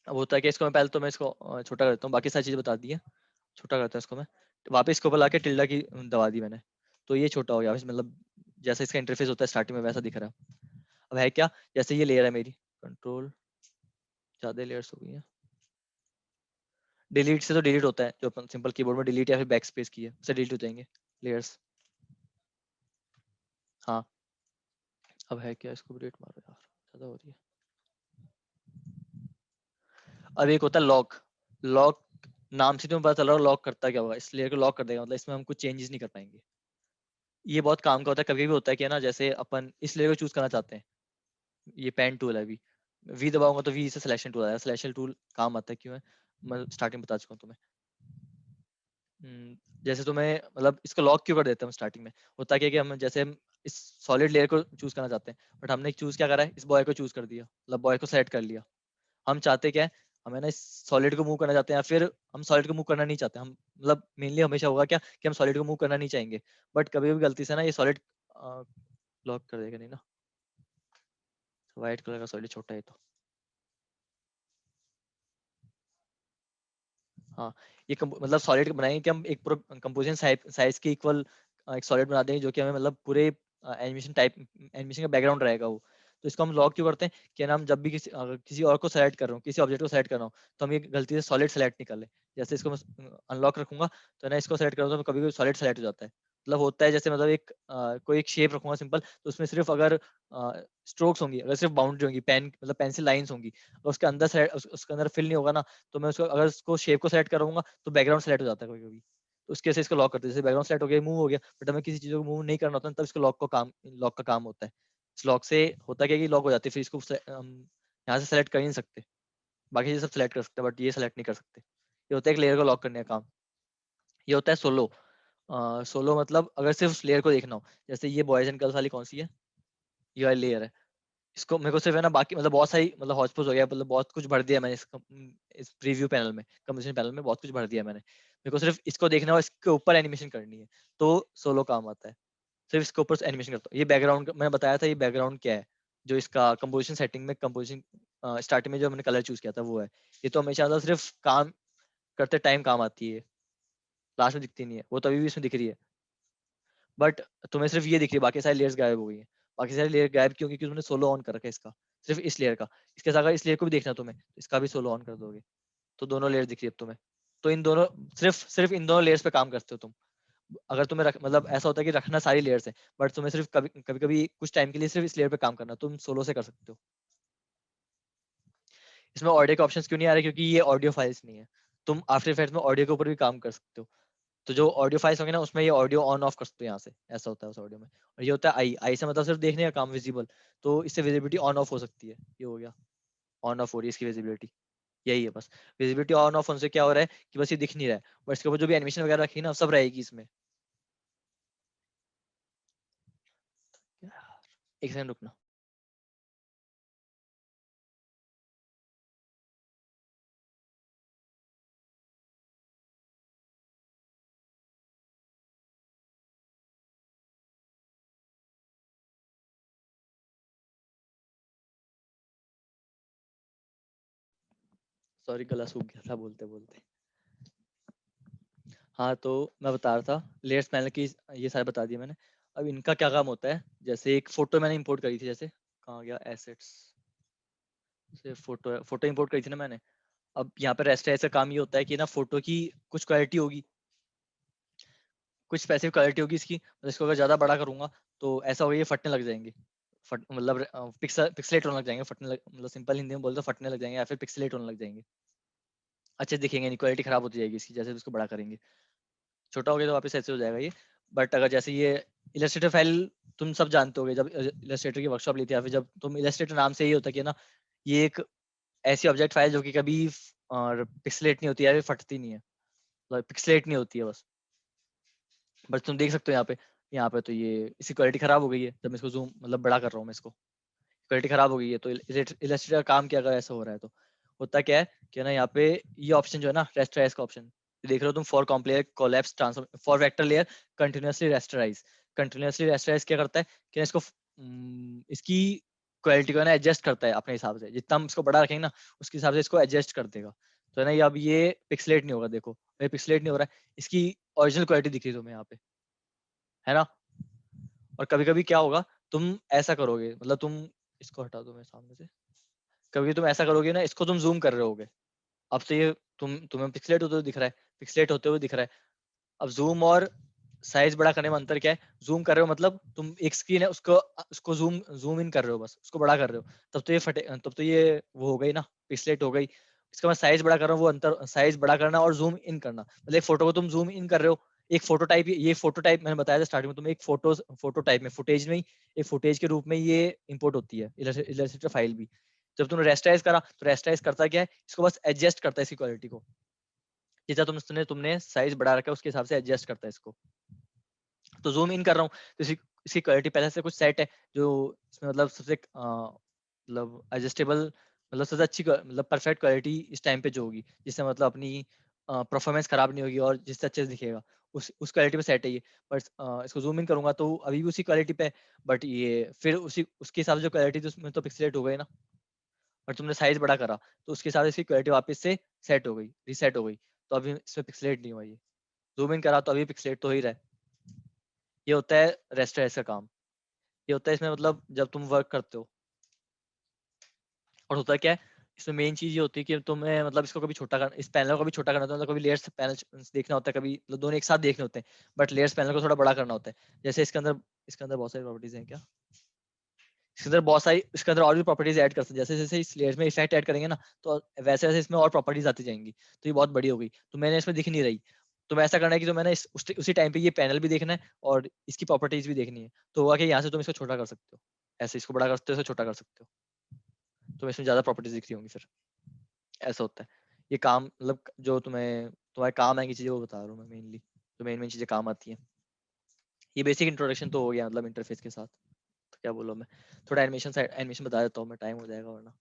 अब होता है कि इसको मैं पहले तो मैं इसको छोटा कर देता हूँ, बाकी सारी चीज़ें बता दी है, छोटा करता हूँ इसको मैं, वापस इसके ऊपर लाके टिल्डा की दबा दी मैंने, तो ये छोटा हो गया मतलब जैसा इसका इंटरफेस होता है स्टार्टिंग में वैसा दिख रहा है। अब है क्या, जैसे ये लेयर है मेरी, कंट्रोल ज़्यादा लेयर्स हो गई है, डिलीट से तो डिलीट होता है, जो अपन सिंपल कीबोर्ड में डिलीट या फिर बैक स्पेस की है उससे डिलीट हो जाएंगे लेयर्स। हाँ अब है क्या, इसको रेट मारो यार, ज़्यादा हो रही है। अब एक होता है लॉक, लॉक नाम से तुम्हें पता चल रहा है लॉक करता क्या होगा, इस लेयर को लॉक कर देगा, मतलब इसमें हम कुछ चेंजेस नहीं कर पाएंगे। ये बहुत काम का होता है, कभी भी होता है कि ना जैसे अपन इस लेयर को चूज करना चाहते हैं, ये पेन टूल है, वी वी दबाऊंगा तो वी से सिलेक्शन टूल आएगा, सिलेक्शन टूल काम आता है क्यों है, मैं स्टार्टिंग बता चुका हूँ तुम्हें। जैसे तुम्हें मतलब इसको लॉक क्यों कर देते हैं हम स्टार्टिंग में, होता क्या कि हम जैसे हम इस सॉलिड लेयर को चूज करना चाहते हैं, बट हमने चूज क्या करा है, इस बॉय को चूज कर दिया, मतलब बॉय को सेलेक्ट कर लिया। हम चाहते क्या है, हमें ना इस सॉलिड को मूव करना चाहते हैं, या फिर हम सॉलिड को मूव करना नहीं चाहते, हम मतलब मेनली हमेशा होगा क्या कि हम सॉलिड को मूव करना नहीं चाहेंगे, बट कभी भी गलती से ना ये सॉलिड लॉक कर देगा नहीं ना, व्हाइट कलर का सॉलिड छोटा है तो। हाँ, ये मतलब सॉलिड बनाएंगे कि हम एक पूरा कंपोजिशन साइज के इक्वल एक सॉलिड बना देंगे, जो कि हमें मतलब पूरे एनिमेशन का बैकग्राउंड रहेगा वो। तो इसको हम लॉक क्यों करते हैं कि ना हम जब भी किसी और को सेलेक्ट कर रहा हूँ, किसी ऑब्जेक्ट को सेलेक्ट कर रहा हूँ, तो हम ये गलती से सॉलिड सेलेक्ट नहीं कर ले। जैसे इसको मैं अनलॉक रखूंगा तो ना इसको सेलेक्ट करूँगा तो कभी कभी सॉलिड सेलेक्ट हो जाता है। मतलब होता है जैसे मतलब एक कोई एक शेप रखूंगा सिंपल, तो उसमें सिर्फ अगर स्ट्रोक्स होंगी, अगर सिर्फ बाउंड्री होंगी, पेन मतलब पेंसिल लाइंस होंगी, और उसके अंदर उसके अंदर फिल नहीं होगा ना, तो मैं उसको अगर उसको शेप को सेलेक्ट करूंगा तो बैकग्राउंड सेलेक्ट हो जाता है कभी कभी। तो उसके से इसको लॉक करते हैं, जैसे बैकग्राउंड सेलेक्ट हो गया, मूव हो गया, बट हमें किसी चीज को मूव नहीं करना होता, तब इसको लॉक का काम होता है। इस लॉक से होता क्या है कि लॉक हो जाती है, फिर इसको हम यहाँ से सेलेक्ट कर ही नहीं सकते। बाकी चीज सब सेलेक्ट कर सकते हैं बट ये सेलेक्ट नहीं कर सकते। ये होता है एक लेयर को लॉक करने का काम। ये होता है सोलो। सोलो मतलब अगर सिर्फ उस लेयर को देखना हो, जैसे ये बॉयज एंड गर्ल्स वाली कौन सी है, ये वाली लेयर है। इसको मेरे को सिर्फ है ना, बाकी मतलब बहुत सारी मतलब हॉटस्पॉट हो गया, मतलब बहुत कुछ भर दिया मैंने इस प्रीव्यू पैनल में, कंपोजिशन पैनल में बहुत कुछ भर दिया मैंने। मेरे को सिर्फ इसको देखना हो, इसके ऊपर एनिमेशन करनी है, तो सोलो काम आता है। सिर्फ इसके ऊपर एनिमेशन करता हूँ। ये बैकग्राउंड मैंने बताया था, ये बैकग्राउंड क्या है, जो इसका कंपोजिशन सेटिंग में कंपोजिशन स्टार्टिंग में जो मैंने कलर चूज किया था वो है। ये तो हमेशा मतलब सिर्फ काम करते टाइम काम आती है, लास्ट में दिखती नहीं है, वो तभी भी इसमें दिख रही है। बट तुम्हें सिर्फ ये दिख रही है, बाकी सारी लेयर्स गायब हो गई है। बाकी सारी लेयर गायब क्यों? क्योंकि तुमने सोलो ऑन कर रखा है इसका, सिर्फ इस लेयर का। इसके साथ अगर इस लेयर को भी देखना है तुम्हें, तो इसका भी सोलो ऑन कर दोगे, तो दोनों लेयर दिख रही है अब तुम्हें। तो इन दोनों सिर्फ सिर्फ इन दोनों लेयर्स पे काम करते हो तुम। अगर तुम्हें मतलब ऐसा होता है कि रखना सारी लेयर्स है, बट तुम्हें सिर्फ कभी कभी कभी कुछ टाइम के लिए सिर्फ इस लेयर पे काम करना, तुम सोलो से कर सकते हो। इसमें ऑडियो के ऑप्शंस क्यों नहीं आ रहे? क्योंकि ये ऑडियो फाइल्स नहीं है। तुम आफ्टर इफेक्ट्स में ऑडियो के ऊपर भी काम कर सकते हो। तो जो ऑडियो फाइल्स होंगे ना, उसमें ये ऑडियो ऑन ऑफ कर सकते हो यहाँ से, ऐसा होता है उस ऑडियो में। और ये होता है आई, आई से मतलब सिर्फ देखने का काम, विजिबल। तो इससे विजिबिलिटी ऑन ऑफ हो सकती है, ये हो गया, ऑन ऑफ हो रही है इसकी विजिबिलिटी। यही है बस। विजिबिलिटी ऑन ऑफ होने से क्या हो रहा है कि बस ये दिख नहीं रहा है, बट इसके ऊपर जो भी एनिमेशन वगैरह रखी है ना, सब रहेगी इसमें। एक सेकंड रुकना। सॉरी, गला सूख गया था बोलते बोलते। हाँ, तो मैं बता रहा था लेयर्स पैनल की, ये सारे बता दिए मैंने। अब इनका क्या काम होता है, जैसे एक फोटो मैंने इंपोर्ट करी थी, जैसे कहाँ गया एसेट्स से, फोटो इंपोर्ट करी थी ना मैंने। अब यहाँ पर रेस्ट का काम ये होता है कि ना फोटो की कुछ क्वालिटी होगी, कुछ स्पेसिफिक क्वालिटी होगी इसकी, मतलब इसको अगर ज्यादा बड़ा करूंगा तो ऐसा होगा ये फटने लग जाएंगे। मतलब पिक्सलेट होने लग जाएंगे, मतलब सिंपल हिंदी में बोलते तो फटने लग जाएंगे, या फिर पिक्सलेट होने लग जाएंगे, अच्छे दिखेंगे नहीं, क्वालिटी खराब होती जाएगी इसकी जैसे इसको बड़ा करेंगे। छोटा हो गया तो वापस ऐसे हो जाएगा ये। बट अगर जैसे ये इलस्ट्रेटर फाइल, तुम सब जानते होगे, जब इलस्ट्रेटर की वर्कशॉप ली थी, या फिर जब तुम इलस्ट्रेटर नाम से ही होता है कि ना, ये एक ऐसी ऑब्जेक्ट फाइल जो कि कभी पिक्सलेट नहीं होती है, फटती नहीं है, पिक्सलेट नहीं होती है बस। बट तुम देख सकते हो यहाँ पे तो ये इसकी क्वालिटी खराब हो गई है, जब मैं इसको जूम मतलब बड़ा कर रहा हूँ मैं इसको, क्वालिटी खराब हो गई है। तो इलस्ट्रेटर का काम क्या, अगर ऐसा हो रहा है तो होता क्या है कि ना, यहाँ पे ये ऑप्शन जो है ना, रेस्टराइज का ऑप्शन, देख रहे हो तुम, for complex collapse transform for vector layer continuously rasterise. Continuously rasterise क्या करता है कि ना इसको इसकी क्वालिटी को ना एडजस्ट करता है अपने हिसाब से, जितना हम इसको बड़ा रखेंगे ना, उसके हिसाब से इसको एडजस्ट कर देगा। तो है ना, ये अब ये पिक्सलेट नहीं होगा, देखो ये पिक्सलेट नहीं हो रहा है, इसकी ओरिजिनल क्वालिटी दिख रही है तुम्हें यहाँ पे, है ना। और कभी कभी क्या होगा, तुम ऐसा करोगे, मतलब तुम इसको हटा दो मेरे सामने से, कभी तुम ऐसा करोगे ना, इसको तुम जूम कर रहे होगे, अब तो ये तुम्हें पिक्सलेट होते हुए दिख रहा है, पिक्सलेट होते हुए दिख रहा है। अब जूम और साइज बड़ा करने में अंतर क्या है? जूम कर रहे हो मतलब तुम एक स्क्रीन है, उसको उसको जूम जूम इन कर रहे हो, बस उसको बड़ा कर रहे हो, तब तो ये फटे, तब तो ये वो हो गई ना, पिक्सलेट हो गई। इसका मैं साइज बड़ा कर रहा हूँ, वो अंतर साइज बड़ा करना और जूम इन करना, मतलब एक फोटो को तुम जूम इन कर रहे हो। एक फोटो टाइप, ये फोटो टाइप मैंने बताया था स्टार्टिंग में तुम्हें, एक फोटो टाइप में, फुटेज में ही, एक फुटेज के रूप में ये इंपोर्ट होती है इलस्ट्रेटर फाइल भी। जब तुमने रेस्टाइज करा, तो रेस्टाइज करता क्या है, इसको बस एडजस्ट करता है इसकी क्वालिटी को, जितना तुमने तुमने साइज बढ़ा रखा है उसके हिसाब से एडजस्ट करता है इसको। तो जूम इन कर रहा हूँ तो इसकी क्वालिटी पहले से कुछ सेट है, जो इसमें मतलब सबसे मतलब एडजस्टेबल, मतलब सबसे अच्छी मतलब परफेक्ट क्वालिटी इस टाइम पे जो होगी, जिससे मतलब अपनी परफॉर्मेंस खराब नहीं होगी और जिससे अच्छे से दिखेगा, उस क्वालिटी पे सेट है ये। बट इसको जूम इन करूंगा तो अभी भी उसी क्वालिटी पे है, बट ये फिर उसी उसके हिसाब से जो क्वालिटी थी उसमें तो पिक्सलेट हो गई ना, और तुमने साइज बड़ा करा तो उसके हिसाब से इसकी क्वालिटी वापस से सेट हो गई, रीसेट हो गई, तो अभी इसमें पिक्सलेट नहीं हुआ। ये जूम इन करा तो अभी पिक्सलेट तो हो ही रहा है। ये होता है रेस्टरेस का काम। ये होता है इसमें, मतलब जब तुम वर्क करते हो, और होता है क्या है इसमें मेन चीज ये होती है कि तुम्हें मतलब इसको कभी छोटा करना, इस पैनल को कभी छोटा करना होता है, मतलब कभी लेयर्स पैनल देखना होता है, कभी मतलब दोनों एक साथ देखने होते हैं, बट लेयर्स पैनल को थोड़ा बड़ा करना होता है। जैसे इसके अंदर बहुत सारी प्रॉपर्टीज हैं क्या, इसके अंदर और भी प्रॉपर्टीज ऐड कर सकते हैं। जैसे जैसे इस लेयर में इफेक्ट ऐड करेंगे ना, तो वैसे वैसे इसमें और प्रॉपर्टीज आती जाएंगी, तो ये बहुत बड़ी हो गई, तो मैंने इसमें दिख नहीं रही। तो मैं ऐसा करना है कि तो मैंने उसी टाइम पे ये पैनल भी देखना है और इसकी प्रॉपर्टीज भी देखनी है, तो हुआ कि यहाँ से तुम इसको छोटा कर सकते हो, ऐसे इसको बड़ा कर सकते हो, इसको छोटा कर सकते हो, तो इसमें ज्यादा प्रॉपर्टीज दिख रही होंगी फिर। ऐसा होता है ये काम, मतलब जो तुम्हारे काम आएंगी चीजें वो बता रहा हूँ मैं मेनली, तो मेन मेन चीजें काम आती हैं। ये बेसिक इंट्रोडक्शन तो हो गया मतलब इंटरफेस के साथ। तो क्या बोलो, मैं थोड़ा एनिमेशन बता देता हूँ मैं, टाइम हो जाएगा वरना।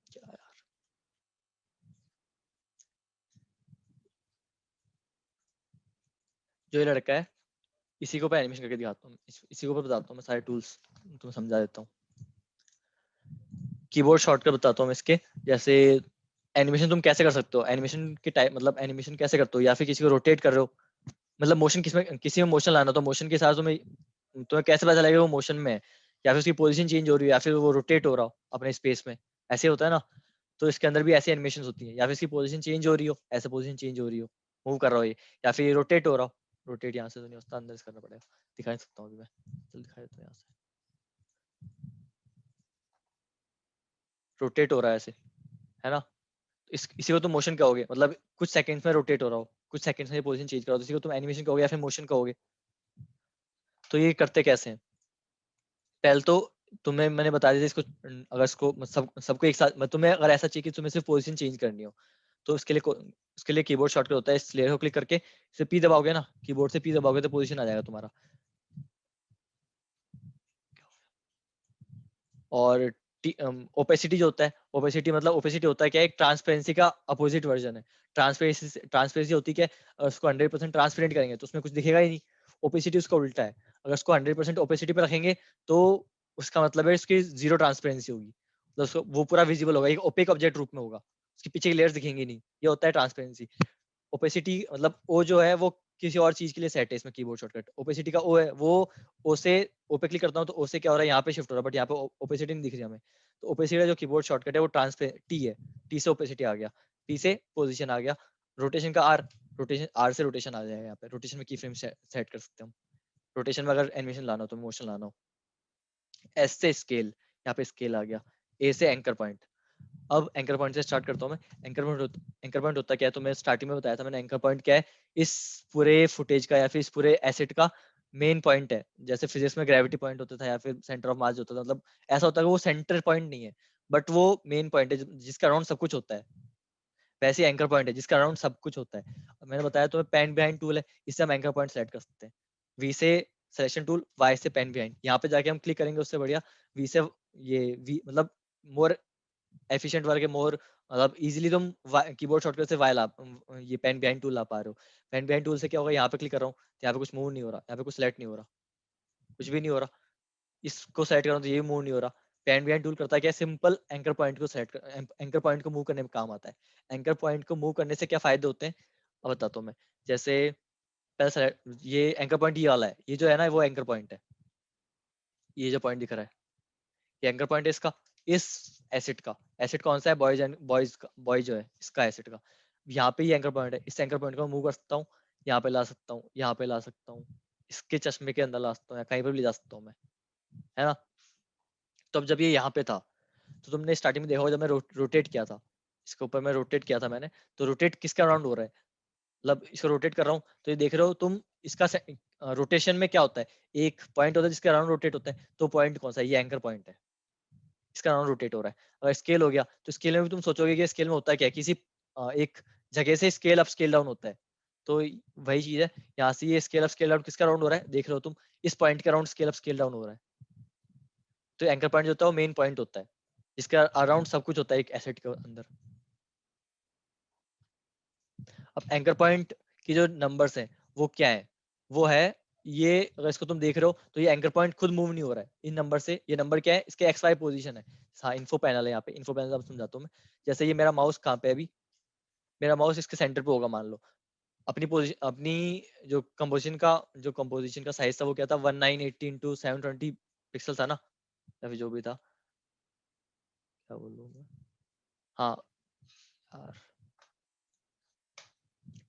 क्या यार, जो ये लड़का है इसी के ऊपर एनिमेशन करके दिखाता हूँ, इसी के ऊपर बताता हूँ मैं सारे टूल्स, तुम्हें समझा देता हूँ। कीबोर्ड शॉर्टकट बताता हूँ मैं इसके। जैसे एनिमेशन तुम कैसे कर सकते हो, एनिमेशन के टाइप मतलब एनिमेशन कैसे करते हो, या फिर किसी को रोटेट कर रहे हो, मतलब मोशन किसी में मोशन लाना, तो मोशन के साथ तुम्हें कैसे पता चलेगा वो मोशन में है, या फिर उसकी पोजीशन चेंज हो रही है, या फिर वो रोटेट हो रहा हो अपने स्पेस में, ऐसे होता है ना। तो इसके अंदर भी ऐसी एनिमेशन होती है, या फिर इसकी पोजीशन चेंज हो रही हो, ऐसे पोजीशन चेंज हो रही हो, मूव कर रहा हो ये, या फिर रोटेट हो रहा हो। रोटेट यहाँ से तो नहीं होता, अंदर से करना पड़ेगा, दिखा नहीं सकता हूँ अभी मैं, चल दिखा देता हूँ यहाँ से। रोटेट हो रहा है ऐसे, है ना। इसी को तुम मोशन कहोगे, मतलब कुछ सेकंड्स में रोटेट हो रहा हो, कुछ सेकंड्स में पोजीशन चेंज करो, तो इसी को तुम एनिमेशन कहोगे या फिर मोशन कहोगे। तो ये करते कैसे हैं, पहले तो तुम्हें मैंने बता दिया इसको, अगर इसको सबको एक साथ, तुम्हें अगर ऐसा चाहिए कि तुम्हें सिर्फ पोजीशन चेंज करनी हो, तो उसके लिए कीबोर्ड शॉर्टकट होता है, इस लेयर को क्लिक करके इसे पी दबाओगे ना, कीबोर्ड से पी दबाओगे तो पोजीशन आ जाएगा तुम्हारा। और ओपेसिटी जो होता है, ओपेसिटी मतलब ओपेसिटी होता है क्या, एक ट्रांसपेरेंसी का अपोजिट वर्जन है। ट्रांसपेरेंसी होती है क्या, उसको 100% ट्रांसपेरेंट करेंगे तो उसमें कुछ दिखेगा ही नहीं। ओपेसिटी उसका उल्टा है, अगर उसको 100% ओपेसिटी पे रखेंगे तो उसका मतलब है उसकी जीरो ट्रांसपेरेंसी होगी, तो उसको वो पूरा विजिबल होगा, एक ओपेक ऑब्जेक्ट रूप में होगा, उसके पीछे की लेयर्स दिखेंगी नहीं। ये होता है ट्रांसपेरेंसी। ओपेसिटी मतलब ओ जो है वो किसी और चीज के लिए सेट है इसमें, कीबोर्ड शॉर्टकट ओपेसिटी का ओ है, वो ओ से ओ पे क्लिक करता हूँ तो ओ से क्या हो रहा है, यहाँ पे शिफ्ट हो रहा है, बट यहाँ पे ओपेसिटी नहीं दिख रही हमें। तो ओपेसिटी का जो कीबोर्ड शॉर्टकट है वो ट्रांसपे टी है, टी से ओपेसिटी आ गया, पी से पोजीशन आ गया, रोटेशन का आर, रोटेशन आर से रोटेशन आ जाएगा, यहाँ पे रोटेशन में की फ्रेम सेट कर सकते हैं हम। रोटेशन में अगर एनिमेशन लाना हो तो मोशन लाना हो, एस से स्केल, यहाँ पे स्केल आ गया, ए से एंकर पॉइंट। अब एंकर पॉइंट से स्टार्ट करता हूँ मैं। एंकर पॉइंट होता क्या है, तो मैं स्टार्टिंग में बताया था मैंने, एंकर पॉइंट क्या है, इस पूरे फुटेज का या फिर इस पूरे एसेट का मेन पॉइंट है। जैसे फिजिक्स में ग्रेविटी पॉइंट होता था या फिर सेंटर ऑफ मास होता था, मतलब ऐसा होता है कि वो सेंटर पॉइंट नहीं है, बट वो मेन पॉइंट है जिसका अराउंड सब कुछ होता है। वैसे एंकर पॉइंट है जिसका अराउंड सब कुछ होता है। मैंने बताया तो पेन बिहाइंड टूल है, इससे हम एंकर पॉइंट सेलेक्ट कर सकते हैं। वी से सिलेक्शन टूल, वाई से पेन बिहाइंड, यहाँ पे जाके हम क्लिक करेंगे उससे बढ़िया। वी से ये वी मतलब मोर एफिशिएंट वर्क है, मोर मतलब इजीली तुम कीबोर्ड शॉर्टकट से वाई ला, ये पेन बिहाइंड टूल ला पा रहे हो। पेन बिहाइंड टूल से क्या होगा, यहाँ पे क्लिक कर रहा हूँ तो यहाँ पे कुछ मूव नहीं हो रहा, यहाँ पे कुछ सेलेक्ट नहीं हो रहा, कुछ भी नहीं हो रहा। इसको सेलेक्ट कर रहा हूँ तो ये मूव नहीं हो रहा। पेन बिहाइंड टूल करता है क्या, सिंपल एंकर पॉइंट को सेलेक्ट कर, एंकर पॉइंट को मूव करने में काम आता है। एंकर पॉइंट को मूव करने से क्या फायदे होते हैं अब बताता हूँ मैं। जैसे पहले ये एंकर पॉइंट ये वाला है, ये जो है ना वो एंकर पॉइंट है, ये जो पॉइंट दिख रहा है ये एंकर पॉइंट है इसका, इस एसिड का। एसिड कौन सा है, बॉयज एंड बॉयज का, बॉय जो है इसका एसिड का। यहाँ पे ये एंकर पॉइंट है, इस एंकर पॉइंट को मूव कर सकता हूँ, यहाँ पे ला सकता हूँ, यहाँ पे ला सकता हूँ, इसके चश्मे के अंदर ला सकता हूँ, या कहीं पर भी ले जा सकता हूँ मैं, है ना। तो अब जब ये यहाँ पे था तो तुमने स्टार्टिंग में देखा होगा जब मैं रोटेट किया था, इसके ऊपर मैं रोटेट किया था मैंने, तो रोटेट किसके अराउंड हो रहा है, मतलब इसको रोटेट कर रहा हूँ तो ये देख रहे हो तुम, इसका रोटेशन में क्या होता है, एक पॉइंट होता है जिसके अराउंड रोटेट होता है, तो पॉइंट कौन सा है, ये एंकर पॉइंट है, इसका अराउंड रोटेट हो रहा है। अगर स्केल हो गया तो स्केल में भी तुम सोचोगे कि स्केल में होता है क्या, किसी एक जगह से स्केल अप स्केल डाउन होता है, तो वही चीज है। यहाँ से ये स्केल अप स्केल डाउन किसका अराउंड हो रहा है, देख रहे हो तुम, इस पॉइंट के around scale up scale down हो रहा है। तो एंकर पॉइंट जो होता है वो मेन पॉइंट होता है, जिसके अराउंड सब कुछ होता है एक एसेट के अंदर। अब एंकर पॉइंट की जो नंबर्स हैं वो क्या है, वो है ये, अगर इसको तुम देख रहे हो तो ये एंकर पॉइंट खुद मूव नहीं हो रहा है इन नंबर से। ये नंबर क्या है, इसके एक्स वाई पोजीशन है। हाँ, इन्फो पैनल है यहाँ पे, इन्फो पैनल अब समझाता हूँ मैं। जैसे ये मेरा माउस कहाँ पे है अभी, मेरा माउस इसके सेंटर पे होगा मान लो। अपनी पोजीशन, अपनी जो कंपोजिशन का साइज था वो क्या था, 1980 इंटू 720 पिक्सल था ना, या फिर जो भी था, क्या बोलूँ मैं। हाँ यार,